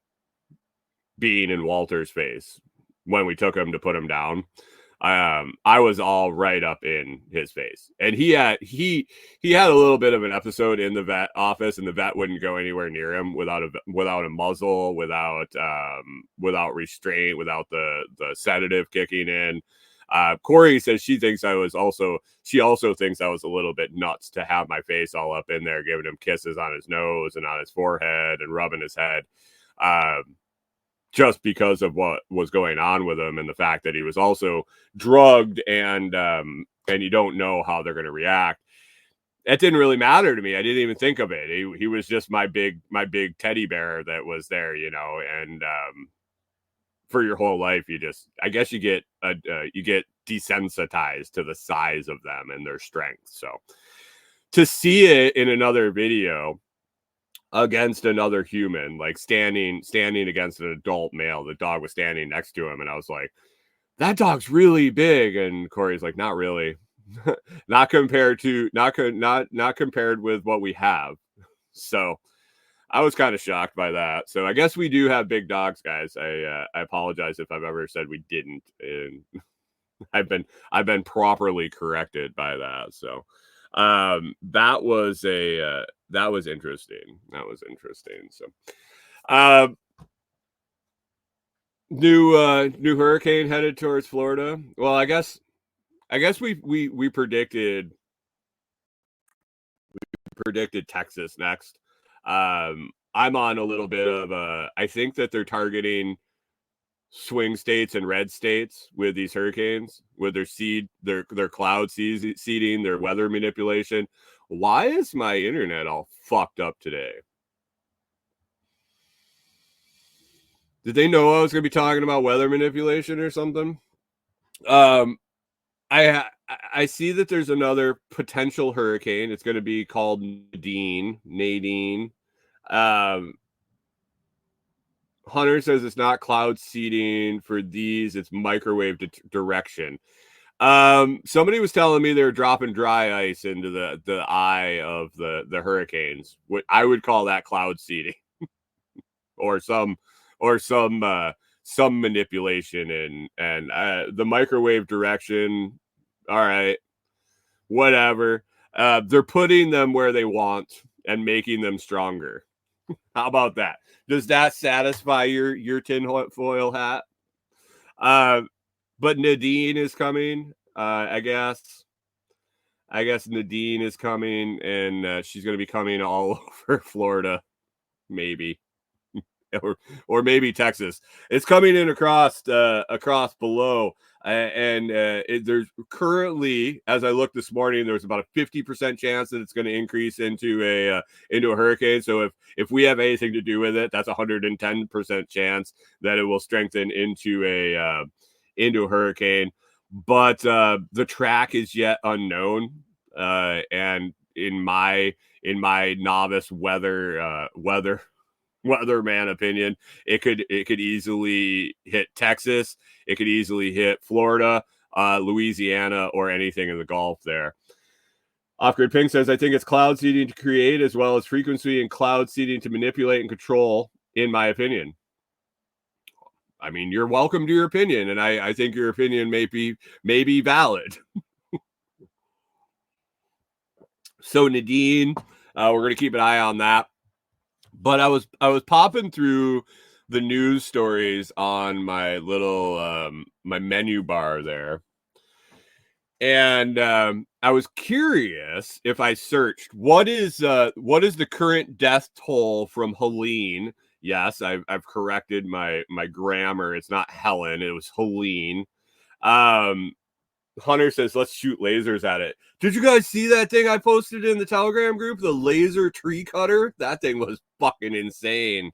being in Walter's face when we took him to put him down. I was all right up in his face, and he had a little bit of an episode in the vet office, and the vet wouldn't go anywhere near him without a muzzle, without restraint, without the sedative kicking in. Corey says she also thinks I was a little bit nuts to have my face all up in there, giving him kisses on his nose and on his forehead and rubbing his head. Just because of what was going on with him and the fact that he was also drugged and you don't know how they're going to react. It didn't really matter to me. I didn't even think of it. He was just my big teddy bear that was there, and for your whole life, I guess you get desensitized to the size of them and their strength. So to see it in another video against another human, like standing against an adult male, the dog was standing next to him, and I was like, that dog's really big. And Corey's like, not really. not compared with what we have. So I was kind of shocked by that. So I guess we do have big dogs, guys. I apologize if I've ever said we didn't, and I've been properly corrected by that. So that was interesting. So new hurricane headed towards Florida. Well, I guess we predicted Texas next. I'm on a little bit of I think that they're targeting swing states and red states with these hurricanes, with their cloud seeding, their weather manipulation. Why is my internet all fucked up today? Did they know I was going to be talking about weather manipulation or something? I see that there's another potential hurricane. It's going to be called Nadine. Hunter says it's not cloud seeding for these, it's microwave direction. Somebody was telling me they're dropping dry ice into the eye of the hurricanes. What I would call that cloud seeding, or some manipulation and the microwave direction. All right, whatever. They're putting them where they want and making them stronger. How about that? Does that satisfy your tinfoil hat? But Nadine is coming. I guess Nadine is coming, and she's going to be coming all over Florida, maybe. or maybe Texas. It's coming in across below. There's currently, as I looked this morning, there's about a 50% chance that it's going to increase into a hurricane. So if we have anything to do with it, that's 110% chance that it will strengthen into a hurricane. But the track is yet unknown, and in my novice weatherman opinion, it could easily hit Texas, it could easily hit Florida, Louisiana, or anything in the Gulf there. Off-Grid Ping says, I think it's cloud seeding to create as well as frequency and cloud seeding to manipulate and control, in my opinion. I mean, you're welcome to your opinion, and I think your opinion may be valid. So Nadine, we're going to keep an eye on that. But I was popping through the news stories on my little my menu bar there, and I was curious if I searched what is the current death toll from Helene. Yes, I've corrected my grammar. It's not Helen, it was Helene. Hunter says, let's shoot lasers at it. Did you guys see that thing I posted in the Telegram group? The laser tree cutter? That thing was fucking insane.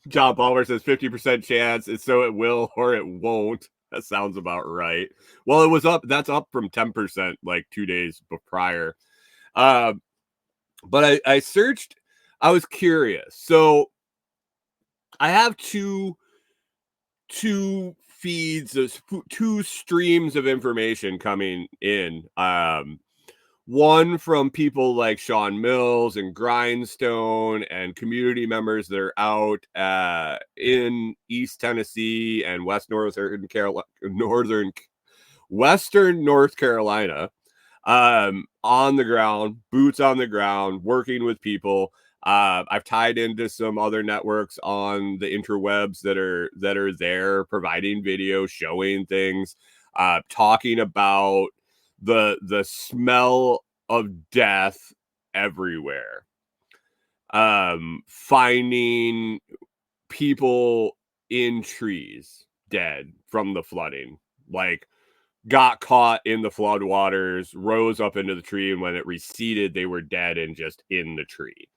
John Palmer says 50% chance, and so it will or it won't. That sounds about right. Well, it was up. That's up from 10% like 2 days prior. But I searched. I was curious. So I have two feeds, two streams of information coming in. One from people like Sean Mills and Grindstone and community members that are out in East Tennessee and Western North Carolina, on the ground, boots on the ground, working with people. I've tied into some other networks on the interwebs that are there, providing video, showing things, talking about the smell of death everywhere. Finding people in trees dead from the flooding, like got caught in the floodwaters, rose up into the tree, and when it receded, they were dead and just in the tree.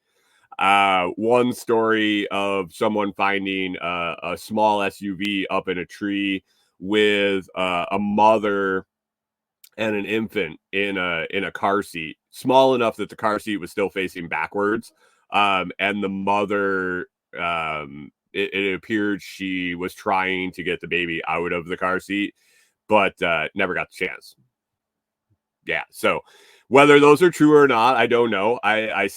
One story of someone finding a small SUV up in a tree with a mother and an infant in a car seat, small enough that the car seat was still facing backwards. And the mother, it appeared she was trying to get the baby out of the car seat, but never got the chance. Yeah, so whether those are true or not, I don't know. I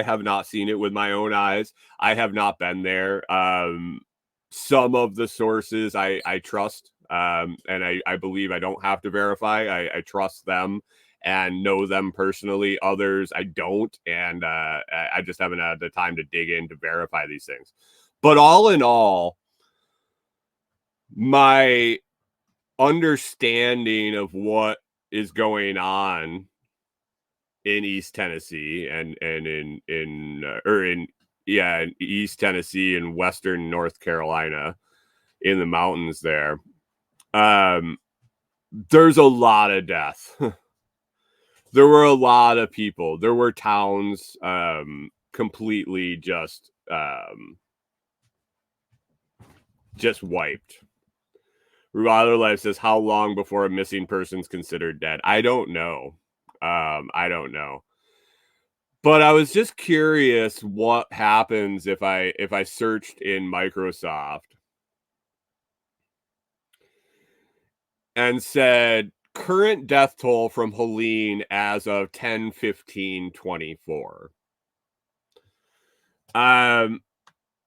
have not seen it with my own eyes. I have not been there. Some of the sources I trust, and I believe I don't have to verify. I trust them and know them personally. Others I don't, and I just haven't had the time to dig in to verify these things. But all in all, my understanding of what is going on in East Tennessee and in East Tennessee and Western North Carolina in the mountains there, there's a lot of death. There were a lot of people. There were towns completely just wiped. Ruler Life says, how long before a missing person's considered dead? I don't know. I don't know. But I was just curious what happens if I searched in Microsoft and said current death toll from Helene as of 10/15/24.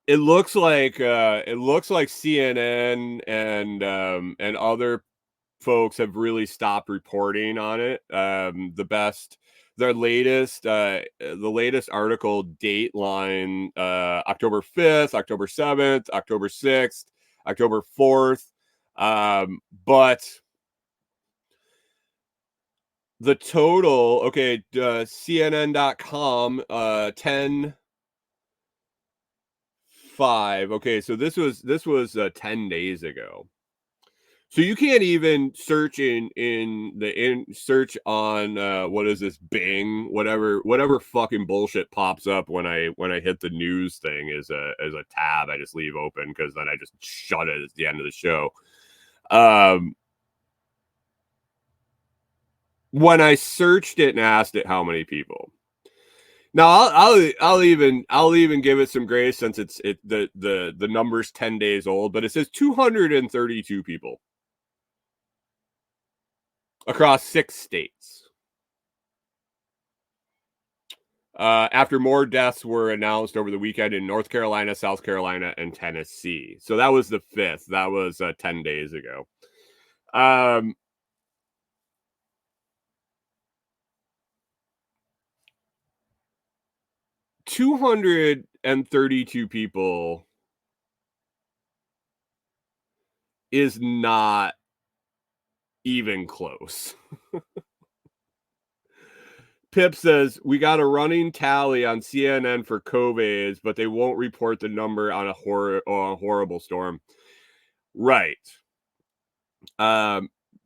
It looks like CNN and other folks have really stopped reporting on it. The latest article, Dateline, October 5th, October 7th, October 6th, October 4th. But the total, okay, CNN.com, 10 5. Okay, so this was 10 days ago. So you can't even search search on what is this, Bing, whatever fucking bullshit pops up when I hit the news thing as a tab I just leave open, because then I just shut it at the end of the show. When I searched it and asked it how many people. Now I'll even give it some grace, since the number's 10 days old, but it says 232 people across 6 states. After more deaths were announced over the weekend in North Carolina, South Carolina, and Tennessee. So that was the 5th. That was 10 days ago. 232 people is not even close. Pip says, we got a running tally on CNN for COVIDs, but they won't report the number on a horrible storm. Right.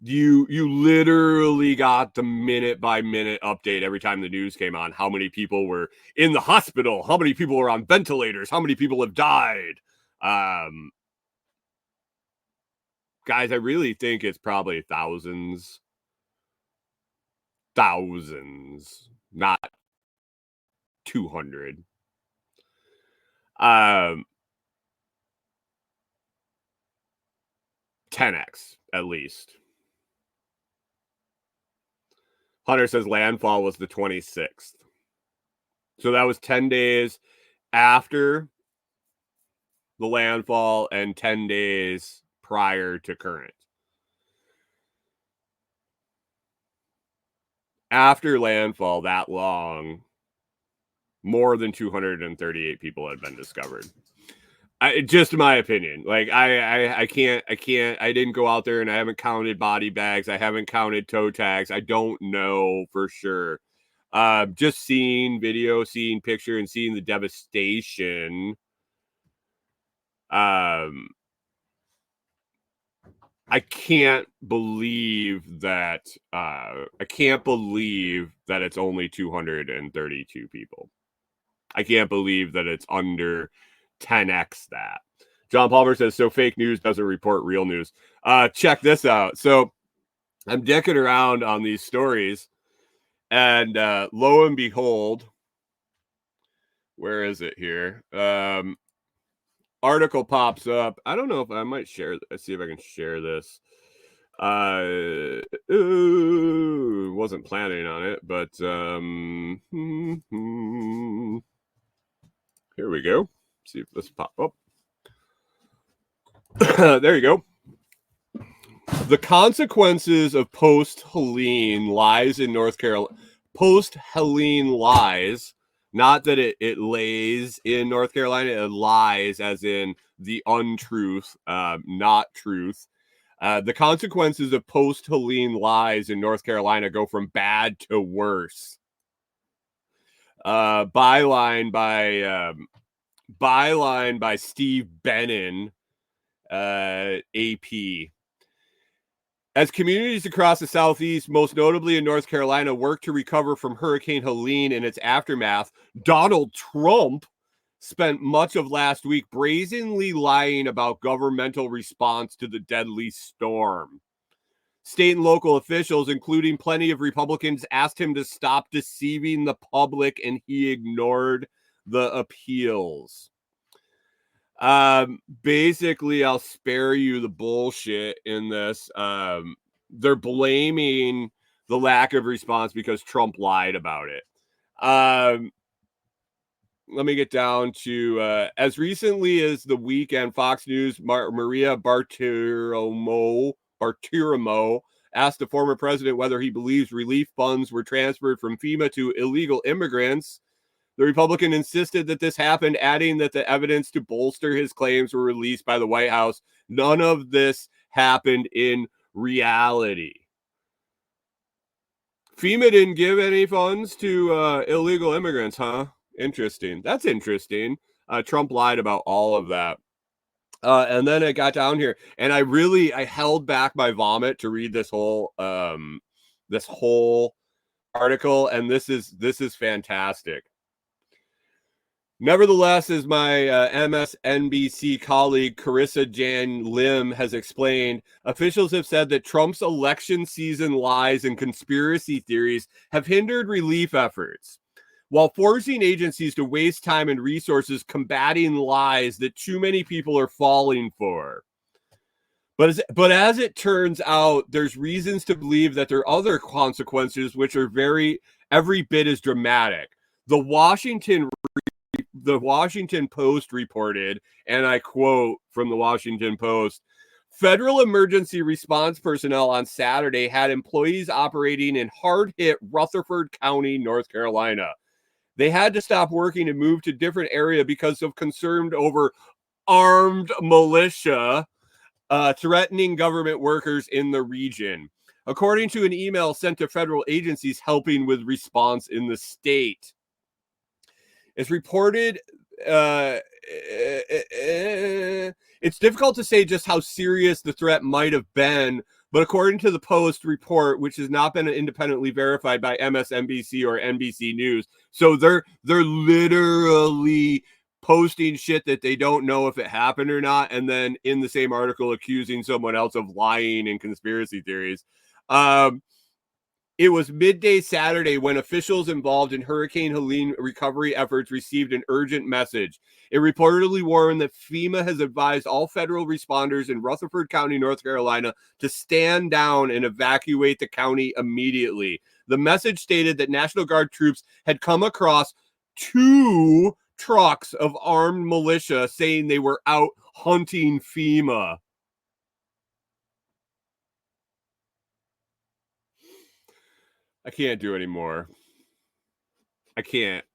You literally got the minute by minute update every time the news came on. How many people were in the hospital? How many people were on ventilators? How many people have died? Guys, I really think it's probably thousands, not 200. 10x at least. Hunter says landfall was the 26th. So that was 10 days after the landfall and 10 days prior to current. After landfall that long, more than 238 people had been discovered. Just my opinion. Like I didn't go out there and I haven't counted body bags. I haven't counted toe tags. I don't know for sure. Just seeing video, seeing picture, and seeing the devastation. I can't believe that. I can't believe that it's only 232 people. I can't believe that it's under 10x that. John Palmer says, so fake news doesn't report real news. Check this out. So I'm dicking around on these stories, and lo and behold, where is it here? Article pops up. I don't know if I might share. Let's see if I can share this. Wasn't planning on it, but here we go. See if this pop up. There you go. The consequences of post-Helene lies in North Carolina. Post-Helene lies, not that it lays in North Carolina. It lies as in the untruth, not truth. The consequences of post-Helene lies in North Carolina go from bad to worse. Byline by Steve Bennon, AP. As communities across the Southeast, most notably in North Carolina, work to recover from Hurricane Helene and its aftermath, Donald Trump spent much of last week brazenly lying about governmental response to the deadly storm. State and local officials, including plenty of Republicans, asked him to stop deceiving the public, and he ignored the appeals. Basically, I'll spare you the bullshit in this. They're blaming the lack of response because Trump lied about it. Let me get down to as recently as the weekend, Fox News Maria Bartiromo asked the former president whether he believes relief funds were transferred from FEMA to illegal immigrants. The Republican insisted that this happened, adding that the evidence to bolster his claims were released by the White House. None of this happened in reality. FEMA didn't give any funds to illegal immigrants, huh? Interesting. That's interesting. Trump lied about all of that. And then it got down here, and I held back my vomit to read this whole article, and this is fantastic. Nevertheless, as my MSNBC colleague Carissa Jan Lim has explained, officials have said that Trump's election season lies and conspiracy theories have hindered relief efforts, while forcing agencies to waste time and resources combating lies that too many people are falling for. But as it turns out, there's reasons to believe that there are other consequences which are every bit as dramatic. The Washington Post reported, and I quote from the Washington Post, federal emergency response personnel on Saturday had employees operating in hard-hit Rutherford County, North Carolina. They had to stop working and move to a different area because of concern over armed militia threatening government workers in the region, according to an email sent to federal agencies helping with response in the state. It's reported, it's difficult to say just how serious the threat might have been, but according to the Post report, which has not been independently verified by MSNBC or NBC News, so they're literally posting shit that they don't know if it happened or not, and then in the same article accusing someone else of lying and conspiracy theories. It was midday Saturday when officials involved in Hurricane Helene recovery efforts received an urgent message. It reportedly warned that FEMA has advised all federal responders in Rutherford County, North Carolina, to stand down and evacuate the county immediately. The message stated that National Guard troops had come across 2 trucks of armed militia saying they were out hunting FEMA. I can't do anymore. I can't.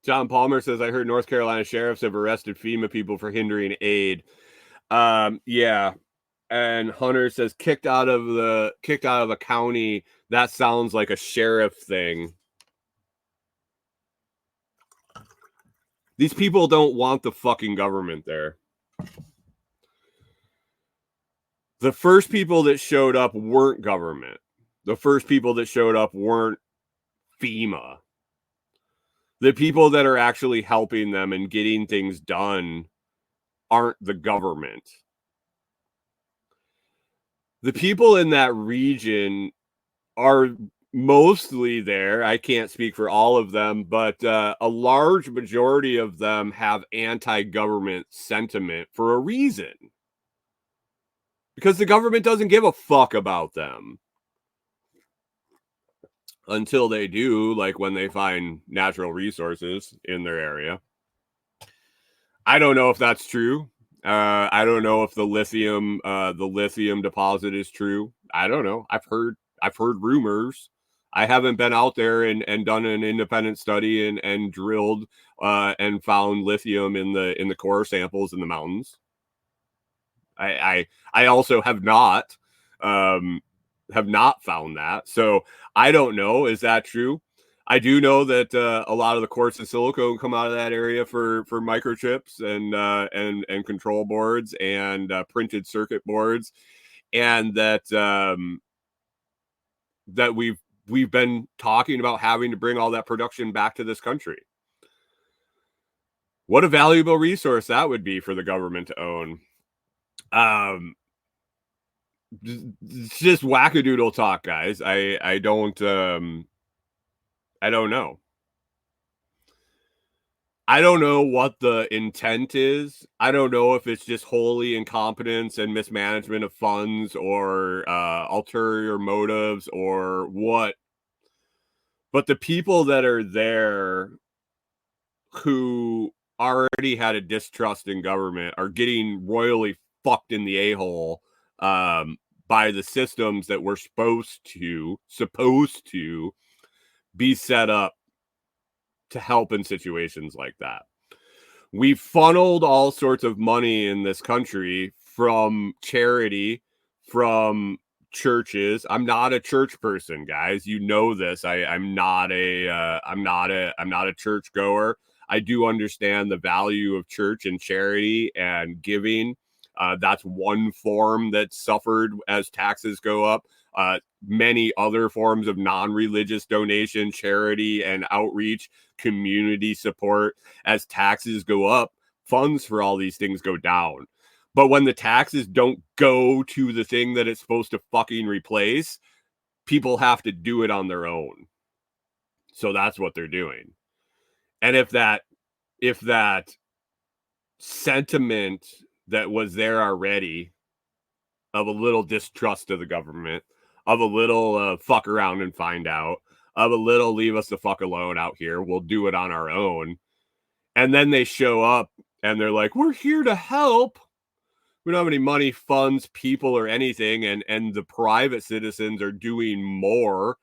John Palmer says, I heard North Carolina sheriffs have arrested FEMA people for hindering aid. Yeah. And Hunter says kicked out of a county. That sounds like a sheriff thing. These people don't want the fucking government there. The first people that showed up weren't government. The first people that showed up weren't FEMA. The people that are actually helping them and getting things done aren't the government. The people in that region are mostly there. I can't speak for all of them, but a large majority of them have anti-government sentiment for a reason. Because the government doesn't give a fuck about them. Until they do, like when they find natural resources in their area. I don't know if that's true. I don't know if the lithium deposit is true. I don't know. I've heard rumors. I haven't been out there and done an independent study and drilled and found lithium in the core samples in the mountains. I also have not found that. So I don't know. Is that true? I do know that a lot of the quartz and silicone come out of that area for microchips and control boards and printed circuit boards, and that we've been talking about having to bring all that production back to this country. What a valuable resource that would be for the government to own. It's just wackadoodle talk, guys. I don't know. I don't know what the intent is. I don't know if it's just wholly incompetence and mismanagement of funds or ulterior motives or what. But the people that are there who already had a distrust in government are getting royally fucked in the a-hole by the systems that were supposed to be set up to help in situations like that. We funneled all sorts of money in this country from charity, from churches. I'm not a church person, guys. You know this. I'm not a church goer. I do understand the value of church and charity and giving. That's one form that suffered as taxes go up. Many other forms of non-religious donation, charity, and outreach, community support. As taxes go up, funds for all these things go down. But when the taxes don't go to the thing that it's supposed to fucking replace, people have to do it on their own. So that's what they're doing. And if that sentiment that was there already of a little distrust of the government, of a little fuck around and find out, of a little leave us the fuck alone out here, we'll do it on our own. And then they show up and they're like, we're here to help. We don't have any money, funds, people, or anything. And the private citizens are doing more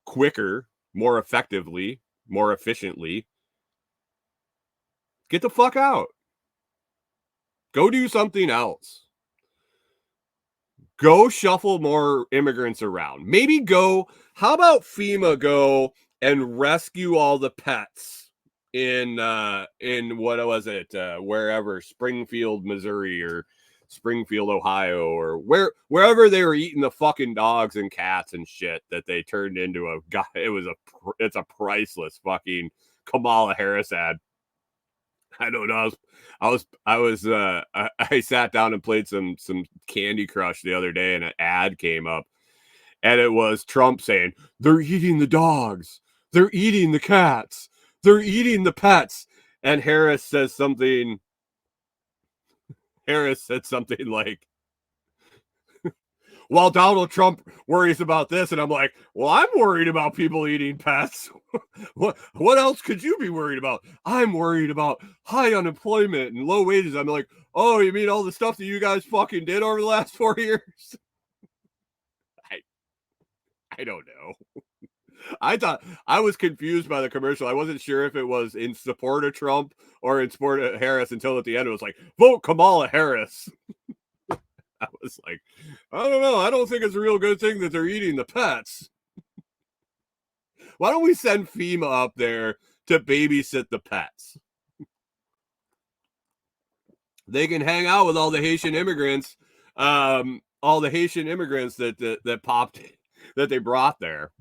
quicker, more effectively, more efficiently. Get the fuck out. Go do something else. Go shuffle more immigrants around. Maybe go, how about FEMA go and rescue all the pets in what was it? Wherever, Springfield, Missouri, or Springfield, Ohio, or wherever they were eating the fucking dogs and cats and shit that they turned into a guy. It's a priceless fucking Kamala Harris ad. I don't know. I sat down and played some Candy Crush the other day, and an ad came up, and it was Trump saying, "They're eating the dogs, they're eating the cats, they're eating the pets," and Harris said something like, "While Donald Trump worries about this," and I'm like, "Well, I'm worried about people eating pets. What else could you be worried about? I'm worried about high unemployment and low wages." I'm like, "Oh, you mean all the stuff that you guys fucking did over the last 4 years?" I don't know. I thought I was confused by the commercial. I wasn't sure if it was in support of Trump or in support of Harris until at the end it was like, "Vote Kamala Harris." I was like, I don't know. I don't think it's a real good thing that they're eating the pets. Why don't we send FEMA up there to babysit the pets? They can hang out with all the Haitian immigrants, that popped, that they brought there.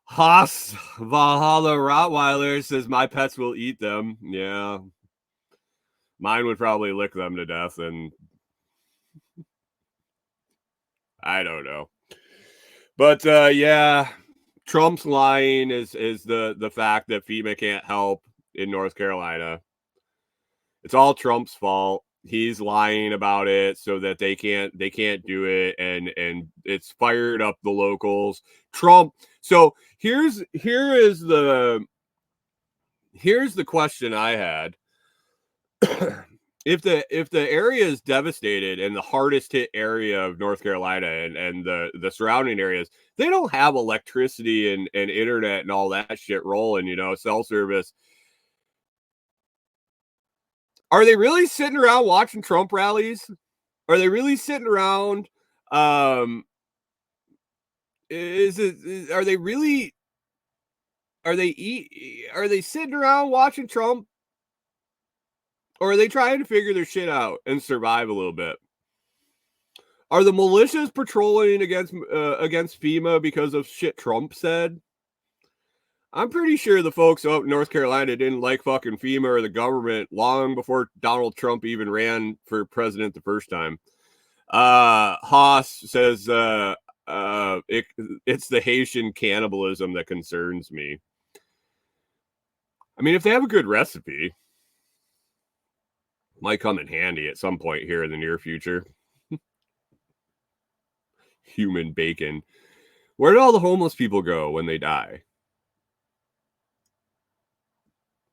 Haas Valhalla Rottweiler says my pets will eat them. Yeah, mine would probably lick them to death, and I don't know. But yeah, Trump's lying is the fact that FEMA can't help in North Carolina. It's all Trump's fault. He's lying about it so that they can't do it, and it's fired up the locals. Trump. So here is the question I had. If the area is devastated and the hardest hit area of North Carolina and the surrounding areas, they don't have electricity and internet and all that shit rolling, cell service. Are they really sitting around watching Trump rallies? Are they really sitting around? Are they really? Are they sitting around watching Trump? Or are they trying to figure their shit out and survive a little bit? Are the militias patrolling against FEMA because of shit Trump said? I'm pretty sure the folks up in North Carolina didn't like fucking FEMA or the government long before Donald Trump even ran for president the first time. Haas says it's the Haitian cannibalism that concerns me. I mean, if they have a good recipe, might come in handy at some point here in the near future. Human bacon. Where did all the homeless people go when they die?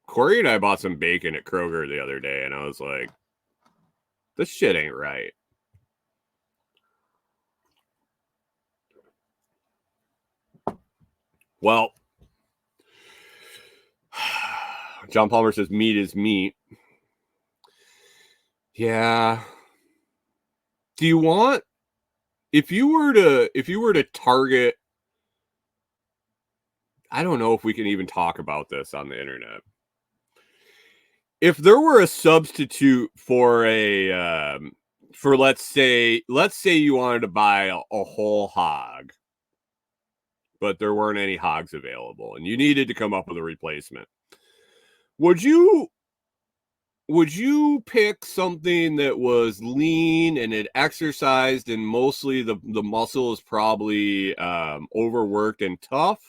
Corey and I bought some bacon at Kroger the other day, and I was like, this shit ain't right. Well, John Palmer says meat is meat. Yeah. Do you want, if you were to target, I don't know if we can even talk about this on the internet. If there were a substitute for for let's say you wanted to buy a whole hog, but there weren't any hogs available and you needed to come up with a replacement, would you pick something that was lean and it exercised and mostly the muscle is probably overworked and tough?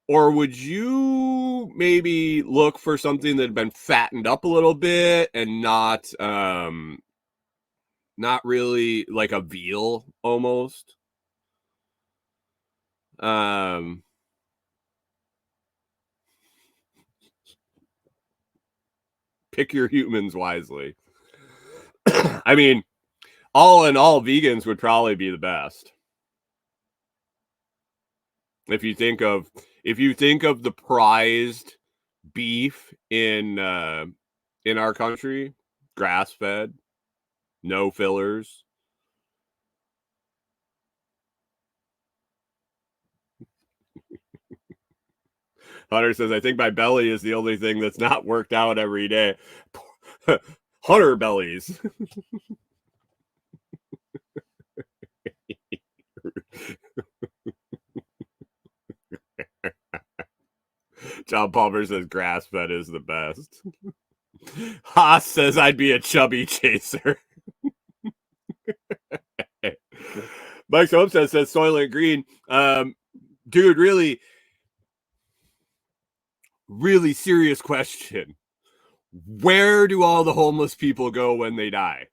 Or would you maybe look for something that had been fattened up a little bit and not really like a veal almost? Pick your humans wisely. I mean, all in all, vegans would probably be the best. If you think of the prized beef in our country, grass fed, no fillers. Hunter says, I think my belly is the only thing that's not worked out every day. Hunter bellies. John Palmer says grass fed is the best. Haas says I'd be a chubby chaser. Mike Homestead says Soylent Green. Dude, really, really serious question. Where do all the homeless people go when they die?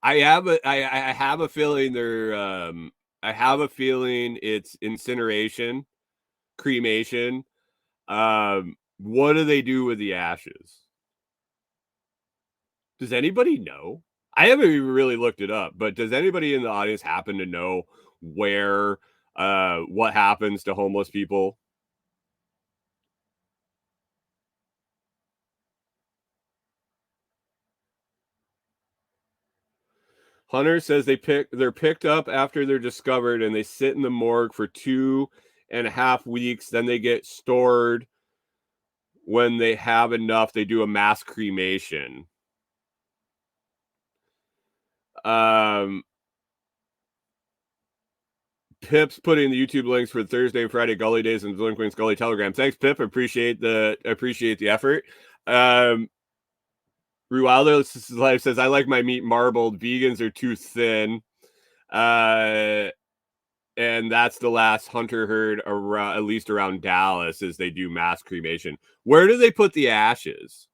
I have a feeling they're I have a feeling it's incineration, cremation. What do they do with the ashes? Does anybody know? I haven't even really looked it up, but does anybody in the audience happen to know where what happens to homeless people? Hunter says they're picked up after they're discovered and they sit in the morgue for 2.5 weeks. Then they get stored. When they have enough, they do a mass cremation. Pip's putting the YouTube links for Thursday and Friday Gully Days and Delinquents Gully Telegram. Thanks, Pip. Appreciate the effort. Rualdo Life says, I like my meat marbled. Vegans are too thin. And that's the last hunter heard around, at least around Dallas, is they do mass cremation. Where do they put the ashes?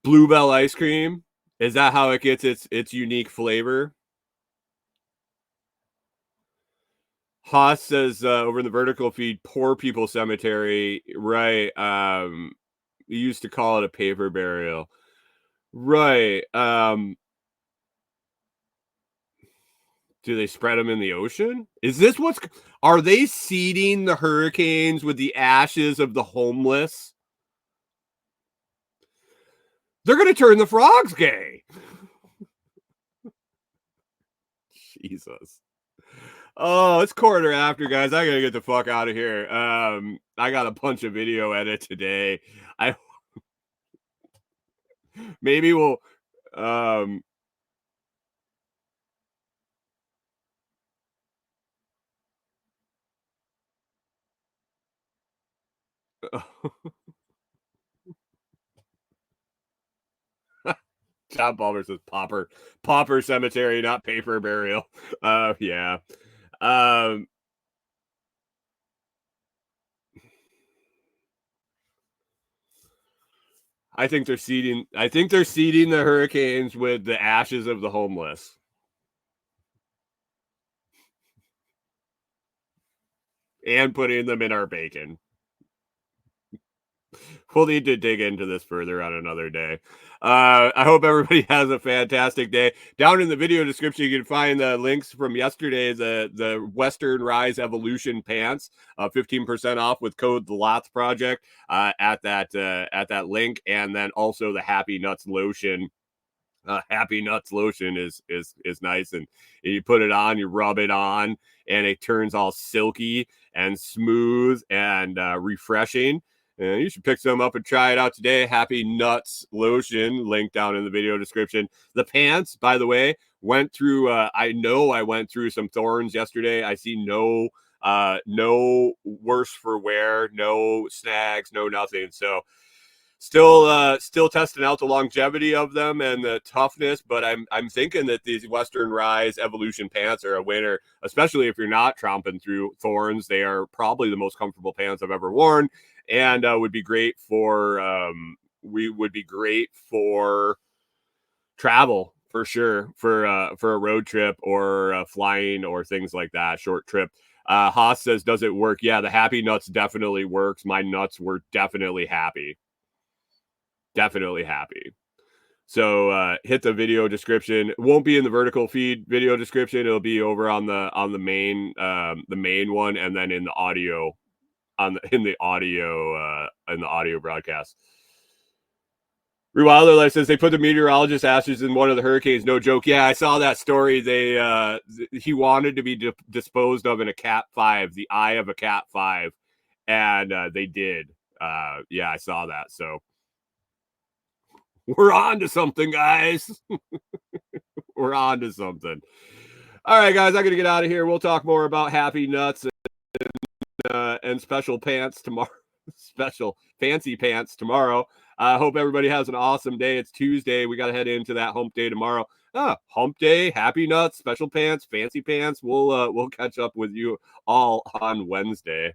Bluebell ice cream? Is that how it gets its unique flavor? Haas says over in the vertical feed, poor people cemetery. Right. We used to call it a paper burial. Right. Do they spread them in the ocean? Is this are they seeding the hurricanes with the ashes of the homeless? They're going to turn the frogs gay. Jesus. Oh, it's 1:15, guys. I gotta get the fuck out of here. I got a bunch of video edit today. Maybe we'll John Palmer says pauper cemetery, not paper burial. Yeah. I think they're seeding the hurricanes with the ashes of the homeless. And putting them in our bacon. We'll need to dig into this further on another day. I hope everybody has a fantastic day. Down in the video description, you can find the links from yesterday, the Western Rise Evolution pants, 15% off with code TheLOTSProject at that link, and then also the Happy Nuts lotion. Happy Nuts lotion is nice, and you put it on, you rub it on, and it turns all silky and smooth and refreshing. You should pick some up and try it out today. Happy Nuts lotion, link down in the video description. The pants, by the way, went through. I know I went through some thorns yesterday. I see no worse for wear, no snags, no nothing. So still testing out the longevity of them and the toughness, but I'm thinking that these Western Rise Evolution pants are a winner, especially if you're not tromping through thorns. They are probably the most comfortable pants I've ever worn, and would be great for travel for sure, for a road trip or flying or things like that, short trip. Haas says, does it work? Yeah, the Happy Nuts definitely works. My nuts were definitely happy. Definitely happy. So hit the video description. It won't be in the vertical feed video description. It'll be over on the main one, and then in the audio in the audio broadcast. Rewilder Life says they put the meteorologist ashes in one of the hurricanes. No joke. Yeah, I saw that story. He wanted to be disposed of in a Cat 5, the eye of a Cat 5, and they did. Yeah, I saw that. So we're on to something, guys. We're on to something. All right, guys, I'm going to get out of here. We'll talk more about Happy Nuts and special pants tomorrow. Special fancy pants tomorrow. I hope everybody has an awesome day. It's Tuesday. We got to head into that hump day tomorrow. Hump day, Happy Nuts, special pants, fancy pants. We'll catch up with you all on Wednesday.